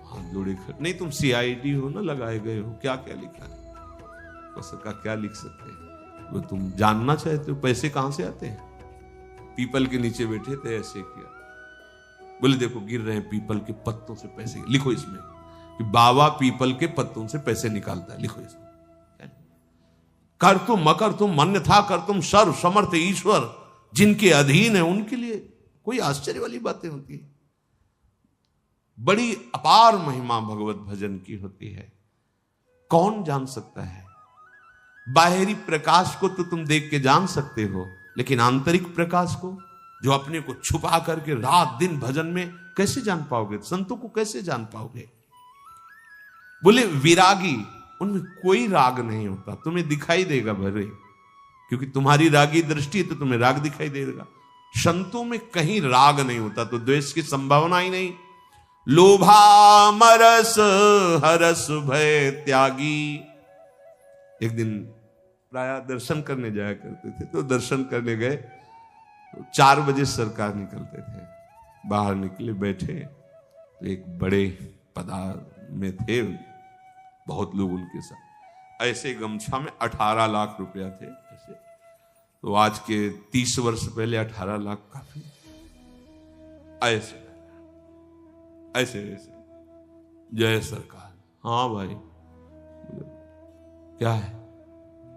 [SPEAKER 1] हाथ जोड़े खड़े, नहीं तुम सीआईडी हो ना, लगाए गए हो, क्या क्या लिखा है? तो सरकार क्या लिख सकते हैं? वो तुम जानना चाहते हो पैसे कहां से आते हैं? पीपल के नीचे बैठे थे, ऐसे किया, बोले देखो गिर रहे हैं पीपल के पत्तों से पैसे, लिखो इसमें कि बाबा पीपल के पत्तों से पैसे निकालता है, लिखो इसमें। कर तुम मकर तुम मन्य था, कर तुम सर्व समर्थ ईश्वर, जिनके अधीन है उनके लिए। कोई आश्चर्य वाली बातें होती है, बड़ी अपार महिमा भगवत भजन की होती है। कौन जान सकता है? बाहरी प्रकाश को तो तुम देख के जान सकते हो, लेकिन आंतरिक प्रकाश को, जो अपने को छुपा करके रात दिन भजन में, कैसे जान पाओगे? संतों को कैसे जान पाओगे? बोले विरागी, उनमें कोई राग नहीं होता, तुम्हें दिखाई देगा भरे, क्योंकि तुम्हारी रागी दृष्टि है तो तुम्हें राग दिखाई देगा। संतों में कहीं राग नहीं होता, तो द्वेष की संभावना ही नहीं। लोभा मरस हरस भय त्यागी। एक दिन प्राय दर्शन करने जाया करते थे, तो दर्शन करने गए, तो 4 बजे सरकार निकलते थे। बाहर निकले, बैठे, तो एक बड़े पदार में थे, बहुत लोग उनके साथ, ऐसे गमछा में 18 लाख रुपया थे ऐसे। तो आज के 30 वर्ष पहले 18 लाख काफी, ऐसे ऐसे ऐसे, जय सरकार। हाँ भाई, क्या है?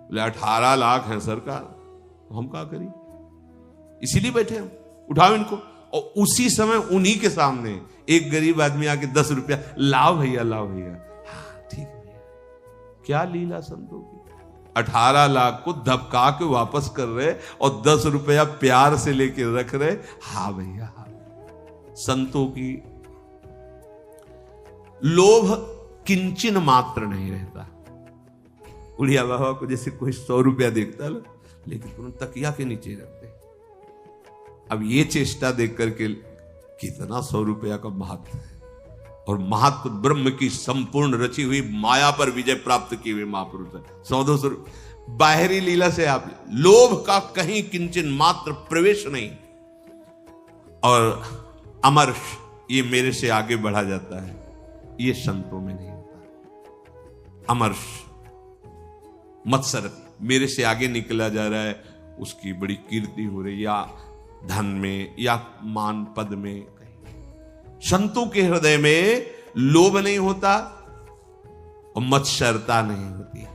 [SPEAKER 1] बोले 18 लाख है सरकार, हम क्या करें? इसीलिए बैठे हम, उठाओ इनको। और उसी समय उन्हीं के सामने एक गरीब आदमी आके 10 रुपया, लाओ भैया लाओ भैया। हाँ ठीक है भैया। क्या लीला संतों की! 18 लाख को धबका के वापस कर रहे और 10 रुपया प्यार से लेके रख रहे। हाँ भैया, हाँ। संतों की लोभ किंचन मात्र नहीं रहता। उड़िया बाबा को जैसे कोई 100 रुपया देखता, लेकिन तुरंत तकिया के नीचे रखते। अब ये चेष्टा देख करके कितना 100 रुपया का महत्व है, और महत्व ब्रह्म की संपूर्ण रची हुई माया पर विजय प्राप्त की हुई महापुरुष है। 100-200 बाहरी लीला से आप, लोभ का कहीं किंचन मात्र प्रवेश नहीं। और अमर्ष, ये मेरे से आगे बढ़ा जाता है, ये संतों में नहीं होता। अमर्ष, मत्सर, मेरे से आगे निकला जा रहा है, उसकी बड़ी कीर्ति हो रही, या धन में या मान पद में। संतों के हृदय में लोभ नहीं होता और मत्सरता नहीं होती।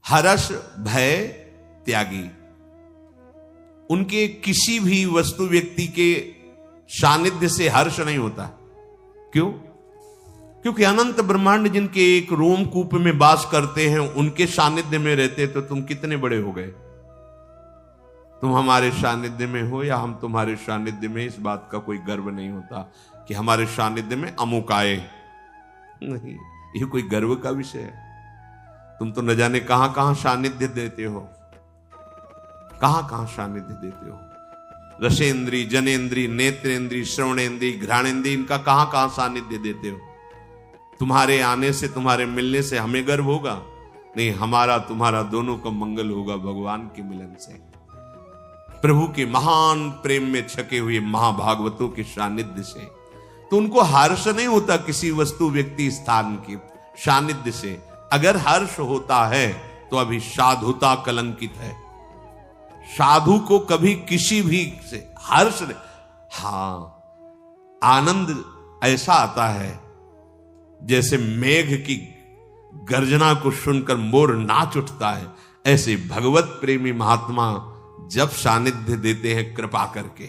[SPEAKER 1] हर्ष भय त्यागी, उनके किसी भी वस्तु व्यक्ति के सानिध्य से हर्ष नहीं होता। क्यों? क्योंकि अनंत ब्रह्मांड जिनके एक रोमकूप में वास करते हैं, उनके सानिध्य में रहते तो तुम कितने बड़े हो गए। तुम हमारे सानिध्य में हो या हम तुम्हारे सानिध्य में, इस बात का कोई गर्व नहीं होता कि हमारे सानिध्य में अमुक आए। नहीं, ये कोई गर्व का विषय है। तुम तो न जाने कहां कहां सानिध्य देते हो, कहां कहां सानिध्य देते हो। रसेंद्री, जनेन्द्री, नेत्रेंद्री, श्रवणेन्द्री, घ्राणेन्द्री, इनका कहां कहां सानिध्य देते हो। तुम्हारे आने से, तुम्हारे मिलने से हमें गर्व होगा? नहीं, हमारा तुम्हारा दोनों का मंगल होगा भगवान के मिलन से, प्रभु के महान प्रेम में छके हुए महाभागवतों के सानिध्य से। तो उनको हर्ष नहीं होता किसी वस्तु व्यक्ति स्थान के सानिध्य से। अगर हर्ष होता है तो अभी साधुता कलंकित है। साधु को कभी किसी भी से हर्ष नहीं। हाँ, आनंद ऐसा आता है जैसे मेघ की गर्जना को सुनकर मोर नाच उठता है। ऐसे भगवत प्रेमी महात्मा जब सानिध्य देते हैं कृपा करके,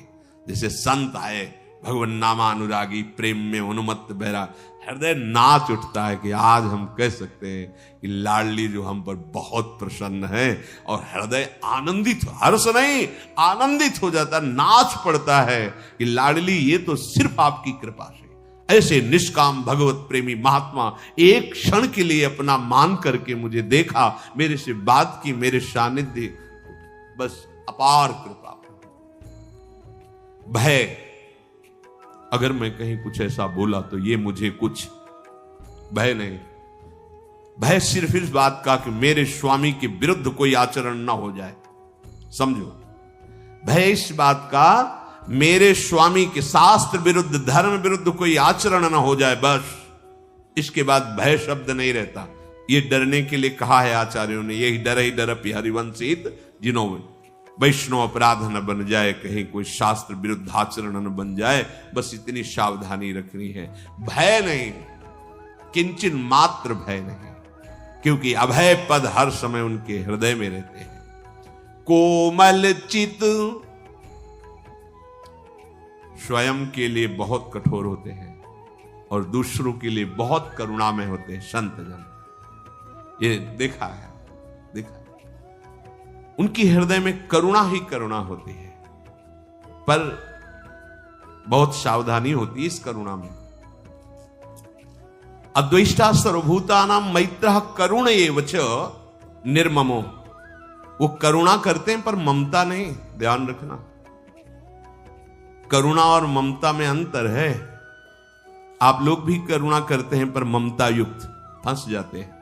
[SPEAKER 1] जैसे संत आए, भगवान नामानुरागी, प्रेम में उन्मत्त बहरा, हृदय नाच उठता है कि आज हम कह सकते हैं कि लाडली जो हम पर बहुत प्रसन्न है, और हृदय आनंदित, हर्ष नहीं आनंदित हो जाता, नाच पड़ता है कि लाडली ये तो सिर्फ आपकी कृपा से। ऐसे निष्काम भगवत प्रेमी महात्मा एक क्षण के लिए अपना मान करके मुझे देखा, मेरे से बात की, मेरे सानिध्य, बस अपार कृपा। भय, अगर मैं कहीं कुछ ऐसा बोला तो ये मुझे कुछ भय नहीं, भय सिर्फ इस बात का कि मेरे स्वामी के विरुद्ध कोई आचरण ना हो जाए। समझो, भय इस बात का मेरे स्वामी के शास्त्र विरुद्ध, धर्म विरुद्ध कोई आचरण ना हो जाए, बस। इसके बाद भय शब्द नहीं रहता। ये डरने के लिए कहा है आचार्यों ने, यही डर ही डरपि हरिवंशित जिनो वैष्णव अपराध न बन जाए, कहीं कोई शास्त्र विरुद्ध आचरण न बन जाए, बस इतनी सावधानी रखनी है। भय नहीं, किंचित मात्र भय नहीं, क्योंकि अभय पद हर समय उनके हृदय में रहते हैं। कोमल चित, स्वयं के लिए बहुत कठोर होते हैं और दूसरों के लिए बहुत करुणामय होते हैं संत जन। ये देखा है, देखा है। उनकी हृदय में करुणा ही करुणा होती है, पर बहुत सावधानी होती है इस करुणा में। अद्वेष्टा सर्वभूतानां मैत्रः करुण एव च निर्ममो। वो करुणा करते हैं पर ममता नहीं, ध्यान रखना। करुणा और ममता में अंतर है। आप लोग भी करुणा करते हैं पर ममता युक्त फंस जाते हैं।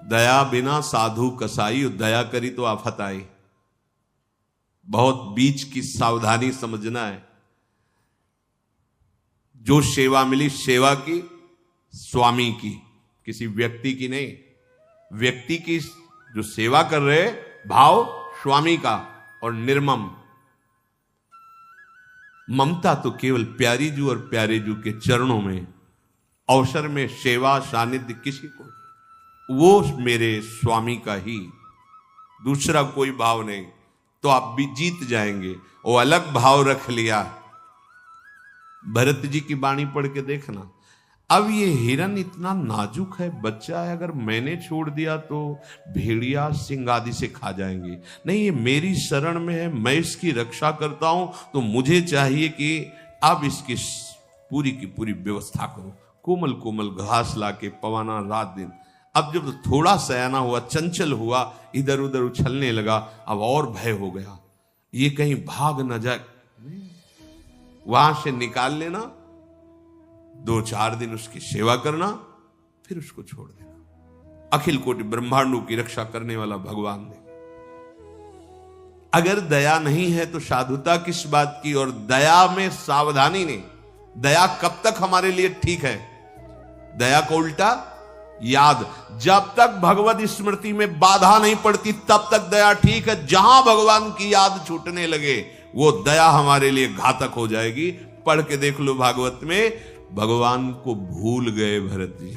[SPEAKER 1] दया बिना साधु कसाई, दया करी तो आफत आई। बहुत बीच की सावधानी समझना है। जो सेवा मिली, सेवा की स्वामी की, किसी व्यक्ति की नहीं। व्यक्ति की जो सेवा कर रहे, भाव स्वामी का, और निर्मम। ममता तो केवल प्यारी जू और प्यारे जू के चरणों में, अवसर में सेवा सानिध्य किसी को, वो मेरे स्वामी का ही, दूसरा कोई भाव नहीं, तो आप भी जीत जाएंगे। वो अलग भाव रख लिया। भरत जी की वाणी पढ़ के देखना। अब ये हिरन इतना नाजुक है, बच्चा है, अगर मैंने छोड़ दिया तो भेड़िया सिंह आदि से खा जाएंगे। नहीं, ये मेरी शरण में है, मैं इसकी रक्षा करता हूं, तो मुझे चाहिए कि अब इसकी पूरी की पूरी व्यवस्था करो। कोमल कोमल घास लाके पवाना रात दिन। अब जब थोड़ा सयाना हुआ, चंचल हुआ, इधर उधर उछलने लगा, अब और भय हो गया, ये कहीं भाग न जाए। वहां से निकाल लेना, 2-4 दिन उसकी सेवा करना, फिर उसको छोड़ देना। अखिल कोटि ब्रह्मांडों की रक्षा करने वाला भगवान ने। अगर दया नहीं है तो साधुता किस बात की, और दया में सावधानी नहीं। दया कब तक हमारे लिए ठीक है? दया को उल्टा याद। जब तक भगवत स्मृति में बाधा नहीं पड़ती तब तक दया ठीक है। जहां भगवान की याद छूटने लगे वो दया हमारे लिए घातक हो जाएगी। पढ़ के देख लो भागवत में, भगवान को भूल गए भरत जी।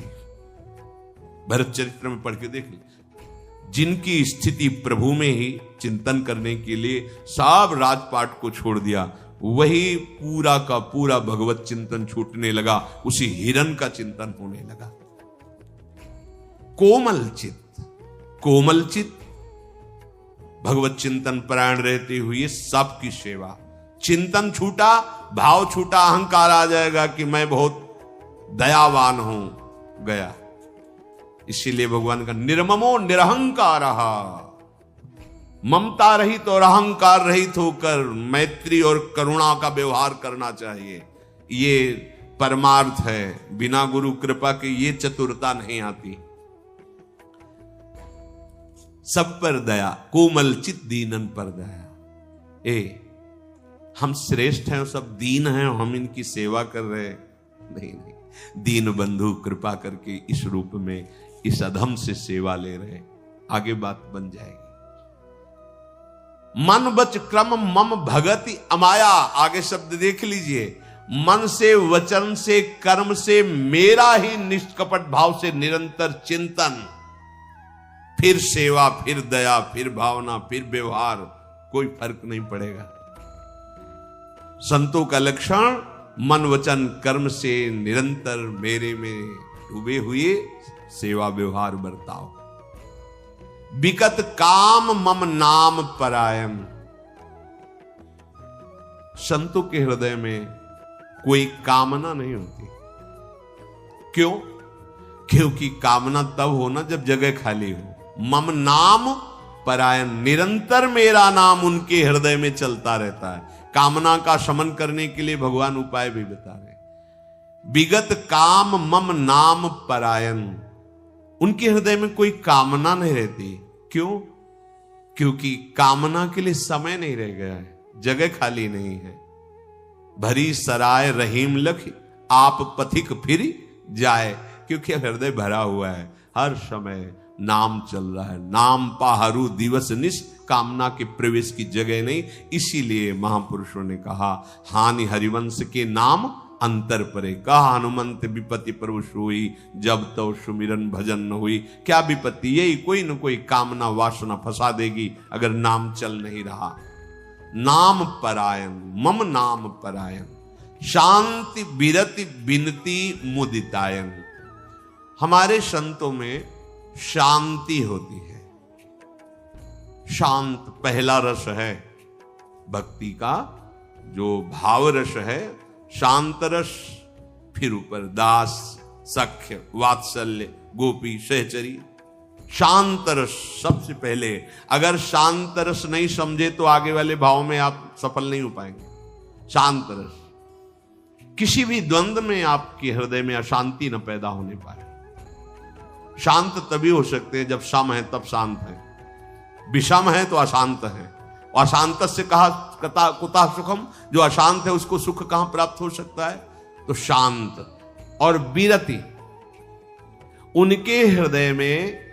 [SPEAKER 1] भरत चरित्र में पढ़ के देख लो। जिनकी स्थिति प्रभु में ही चिंतन करने के लिए सब राजपाट को छोड़ दिया, वही पूरा का पूरा भगवत चिंतन छूटने लगा, उसी हिरन का चिंतन होने लगा। कोमल चित्त, कोमल चित्त, भगवत चिंतन परायण रहते हुए सबकी सेवा। चिंतन छूटा, भाव छूटा, अहंकार आ जाएगा कि मैं बहुत दयावान हूं, गया। इसीलिए भगवान का निर्ममो निरहंकार, ममता रहित और अहंकार रहित होकर मैत्री और करुणा का व्यवहार करना चाहिए। ये परमार्थ है। बिना गुरु कृपा के ये चतुरता नहीं आती। सब पर दया, कोमल चित दीनन पर दया। हम श्रेष्ठ हैं, सब दीन हैं, हम इनकी सेवा कर रहे हैं? नहीं नहीं, दीन बंधु कृपा करके इस रूप में इस अधम से सेवा ले रहे। आगे बात बन जाएगी। मन बच क्रम मम भगति अमाया। आगे शब्द देख लीजिए। मन से, वचन से, कर्म से मेरा ही निष्कपट भाव से निरंतर चिंतन, फिर सेवा, फिर दया, फिर भावना, फिर व्यवहार, कोई फर्क नहीं पड़ेगा। संतों का लक्षण मन वचन कर्म से निरंतर मेरे में डूबे हुए सेवा व्यवहार बर्ताव। विकत काम मम नाम परायम। संतों के हृदय में कोई कामना नहीं होती। क्यों? क्योंकि कामना तब होना जब जगह खाली हो। मम नाम परायण, निरंतर मेरा नाम उनके हृदय में चलता रहता है। कामना का शमन करने के लिए भगवान उपाय भी बता रहे हैं। विगत काम मम नाम परायण, उनके हृदय में कोई कामना नहीं रहती। क्यों? क्योंकि कामना के लिए समय नहीं रह गया है, जगह खाली नहीं है। भरी सराय रहीम लख आप पथिक फिर जाए, क्योंकि हृदय भरा हुआ है, हर समय नाम चल रहा है। नाम पाहरू दिवस निश, कामना के प्रवेश की जगह नहीं। इसीलिए महापुरुषों ने कहा, हानि हरिवंश के नाम अंतर परे। कहा हनुमंत विपत्ति प्रभु सोई, जब तो सुमिरन भजन न हुई। क्या विपत्ति? यही कोई न कोई कामना वासना फंसा देगी अगर नाम चल नहीं रहा। नाम परायण, मम नाम परायण, शांति विरति बिनती मुदितायन। हमारे संतों में शांति होती है। शांत पहला रस है भक्ति का, जो भाव रस है। शांत रस, फिर ऊपर दास, सख्य, वात्सल्य, गोपी, सहचरी। शांत रस सबसे पहले। अगर शांत रस नहीं समझे तो आगे वाले भाव में आप सफल नहीं हो पाएंगे। शांत रस, किसी भी द्वंद्व में आपके हृदय में अशांति न पैदा होने पाए। शांत तभी हो सकते हैं जब सम है तब शांत है, विषम है तो अशांत है। और अशांत से कहा कुता सुखम, जो अशांत है उसको सुख कहां प्राप्त हो सकता है? तो शांत। और विरति, उनके हृदय में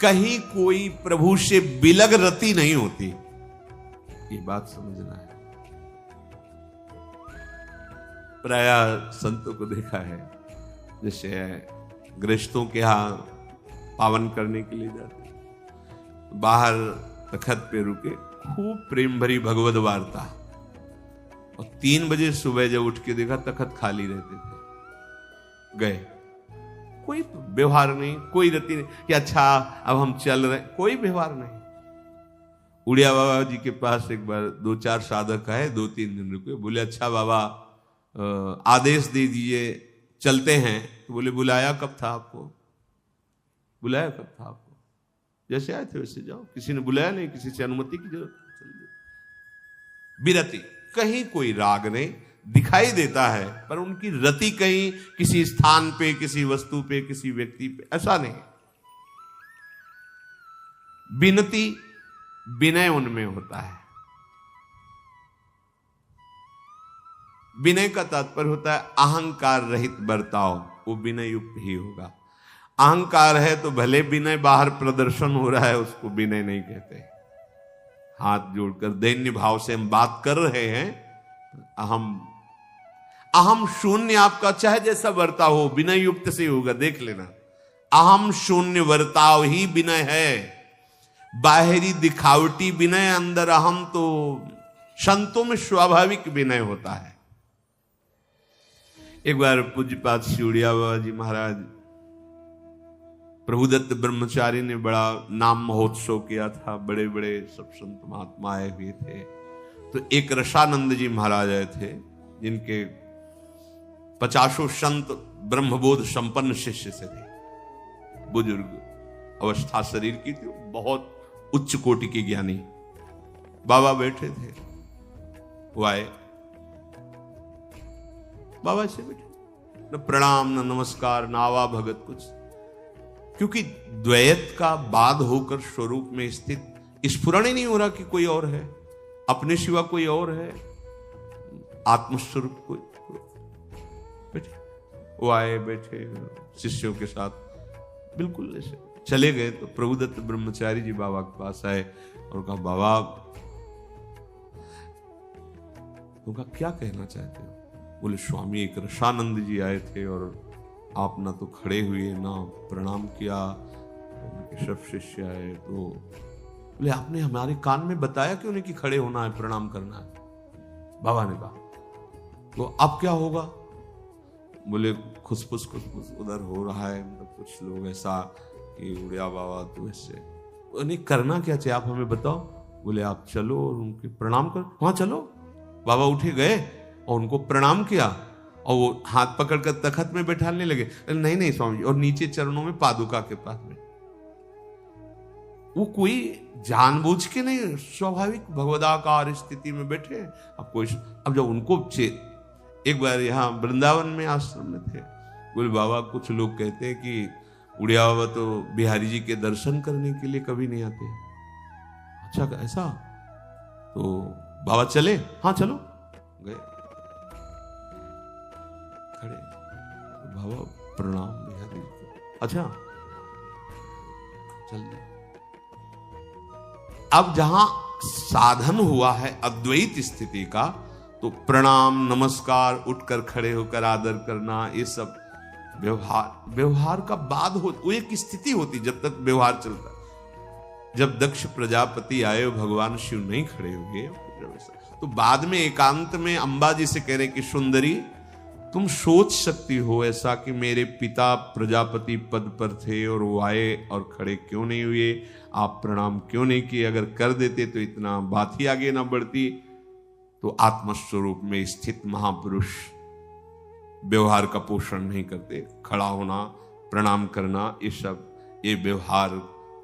[SPEAKER 1] कहीं कोई प्रभु से बिलग रति नहीं होती। ये बात समझना है। प्राय संतों को देखा है, जैसे गृहस्थों के यहां पावन करने के लिए जाते, बाहर तखत पे रुके, खूब प्रेम भरी भगवद वार्ता। और 3 बजे सुबह जब उठ के देखा तखत खाली रहते थे। गए, कोई व्यवहार नहीं, कोई रति नहीं कि अच्छा अब हम चल रहे, कोई व्यवहार नहीं। उड़िया बाबा जी के पास एक बार 2-4 साधक आए, 2-3 दिन रुके। बोले अच्छा बाबा आदेश दे दीजिए, चलते हैं। तो बोले बुलाया कब था आपको? बुलाया कब था आपको? जैसे आए थे वैसे जाओ, किसी ने बुलाया नहीं, किसी से अनुमति की जरूरत नहीं। विरति, कहीं कोई राग नहीं, दिखाई देता है पर उनकी रति कहीं किसी स्थान पे, किसी वस्तु पे, किसी व्यक्ति पे, ऐसा नहीं। विनती, विनय उनमें होता है। विनय का तात्पर्य होता है अहंकार रहित बर्ताव, वो विनय युक्त ही होगा। अहंकार है तो भले विनय बाहर प्रदर्शन हो रहा है, उसको विनय नहीं कहते। हाथ जोड़कर दैन्य भाव से हम बात कर रहे हैं। अहम शून्य आपका चाहे जैसा बर्ताव हो, विनय युक्त से होगा, देख लेना। अहम शून्य बर्ताव ही विनय है। बाहरी दिखावटी विनय, अंदर अहम, तो संतों में स्वाभाविक विनय होता है। एक बार पूज्यपाद सिउड़िया बाबा जी महाराज, प्रभुदत्त ब्रह्मचारी ने बड़ा नाम महोत्सव किया था, बड़े बड़े सब संत महात्मा आए हुए थे। तो एक रसानंद जी महाराज आए थे, जिनके 50 संत ब्रह्मबोध संपन्न शिष्य से थे। बुजुर्ग अवस्था शरीर की थी, बहुत उच्च कोटि के ज्ञानी। बाबा बैठे थे, वो आए, बाबा से बैठे, न प्रणाम न नमस्कार न आवा भगत कुछ। क्योंकि द्वैत का बाद होकर स्वरूप में स्थित स्फुरण ही नहीं हो रहा कि कोई और है, अपने सिवा कोई और है, आत्मस्वरूप कोई। बैठे, वो आए, बैठे शिष्यों के साथ, बिल्कुल ऐसे चले गए। तो प्रभुदत्त ब्रह्मचारी जी बाबा के पास आए और कहा, बाबा, उनका क्या कहना चाहते हो? बोले स्वामी, एक रसानंद जी आए थे और आप ना तो खड़े हुए ना प्रणाम किया, उनके सब शिष्य आए। तो बोले आपने हमारे कान में बताया क्यों नहीं कि खड़े होना है, प्रणाम करना है? बाबा ने कहा, तो अब क्या होगा? बोले खुसफुस उधर हो रहा है, मतलब कुछ लोग ऐसा कि उड़िया बाबा तो ऐसे, नहीं करना क्या चाहिए आप हमें बताओ। बोले आप चलो और उनके प्रणाम करो। हाँ चलो। बाबा उठे गए और उनको प्रणाम किया और वो हाथ पकड़कर तखत में बैठाने लगे। नहीं नहीं स्वामी जी, और नीचे चरणों में पादुका के पास में वो कोई जानबूझ के नहीं, स्वाभाविक भगवदाकार स्थिति में बैठे। अब जब उनको एक बार यहाँ वृंदावन में आश्रम में थे, बोले बाबा कुछ लोग कहते हैं कि उड़िया बाबा तो बिहारी जी के दर्शन करने के लिए कभी नहीं आते। अच्छा ऐसा? तो बाबा चले? हाँ चलो। गए, खड़े, बाबा प्रणाम बिहारी जी। अच्छा चल दे। अब जहां साधन हुआ है अद्वैत स्थिति का, तो प्रणाम नमस्कार, उठकर खड़े होकर आदर करना, ये सब व्यवहार का बाद हो, वो एक स्थिति होती जब तक व्यवहार चलता। जब दक्ष प्रजापति आए, भगवान शिव नहीं खड़े हुए, तो बाद में एकांत में अंबा जी से कह रहे कि सुंदरी तुम सोच सकती हो ऐसा कि मेरे पिता प्रजापति पद पर थे और वो आए और खड़े क्यों नहीं हुए, आप प्रणाम क्यों नहीं किए? अगर कर देते तो इतना बात ही आगे ना बढ़ती। तो आत्मस्वरूप में स्थित महापुरुष व्यवहार का पोषण नहीं करते। खड़ा होना, प्रणाम करना, ये सब ये व्यवहार,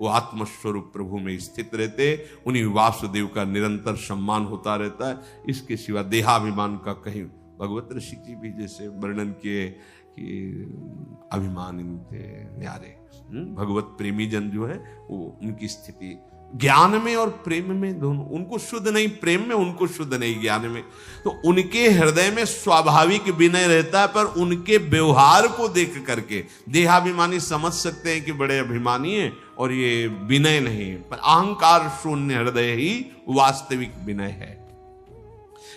[SPEAKER 1] वो आत्मस्वरूप प्रभु में स्थित रहते, उन्हीं वासुदेव का निरंतर सम्मान होता रहता है। इसके सिवा देहाभिमान का कहीं, भगवत ऋषि जी भी जैसे वर्णन किए कि अभिमान इनके न्यारे। भगवत प्रेमी जन जो है वो उनकी स्थिति ज्ञान में और प्रेम में दोनों, उनको शुद्ध नहीं प्रेम में, उनको शुद्ध नहीं ज्ञान में। तो उनके हृदय में स्वाभाविक विनय रहता है, पर उनके व्यवहार को देख करके देहाभिमानी समझ सकते हैं कि बड़े अभिमानी हैं और ये विनय नहीं है, पर अहंकार शून्य हृदय ही वास्तविक विनय है।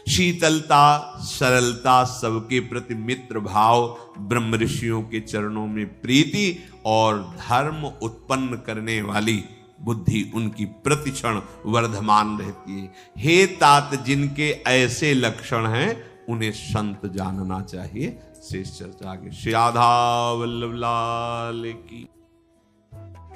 [SPEAKER 1] शीतलता, सरलता, सबके प्रति मित्र भाव, ब्रह्म ऋषियों के चरणों में प्रीति और धर्म उत्पन्न करने वाली बुद्धि उनकी प्रतिक्षण वर्धमान रहती है। हे तात, जिनके ऐसे लक्षण हैं उन्हें संत जानना चाहिए। शेष चर्चा आगे। श्री राधा वल्लभ लाल की।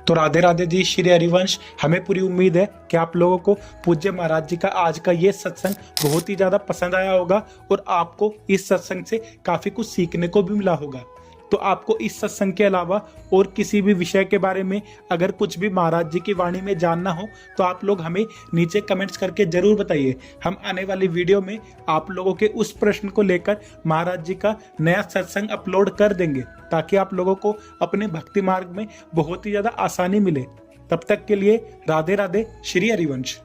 [SPEAKER 2] तो राधे राधे जी, श्री हरिवंश। हमें पूरी उम्मीद है कि आप लोगों को पूज्य महाराज जी का आज का ये सत्संग बहुत ही ज्यादा पसंद आया होगा और आपको इस सत्संग से काफी कुछ सीखने को भी मिला होगा। तो आपको इस सत्संग के अलावा और किसी भी विषय के बारे में अगर कुछ भी महाराज जी की वाणी में जानना हो तो आप लोग हमें नीचे कमेंट्स करके जरूर बताइए। हम आने वाली वीडियो में आप लोगों के उस प्रश्न को लेकर महाराज जी का नया सत्संग अपलोड कर देंगे, ताकि आप लोगों को अपने भक्ति मार्ग में बहुत ही ज्यादा आसानी मिले। तब तक के लिए राधे राधे, श्री हरिवंश।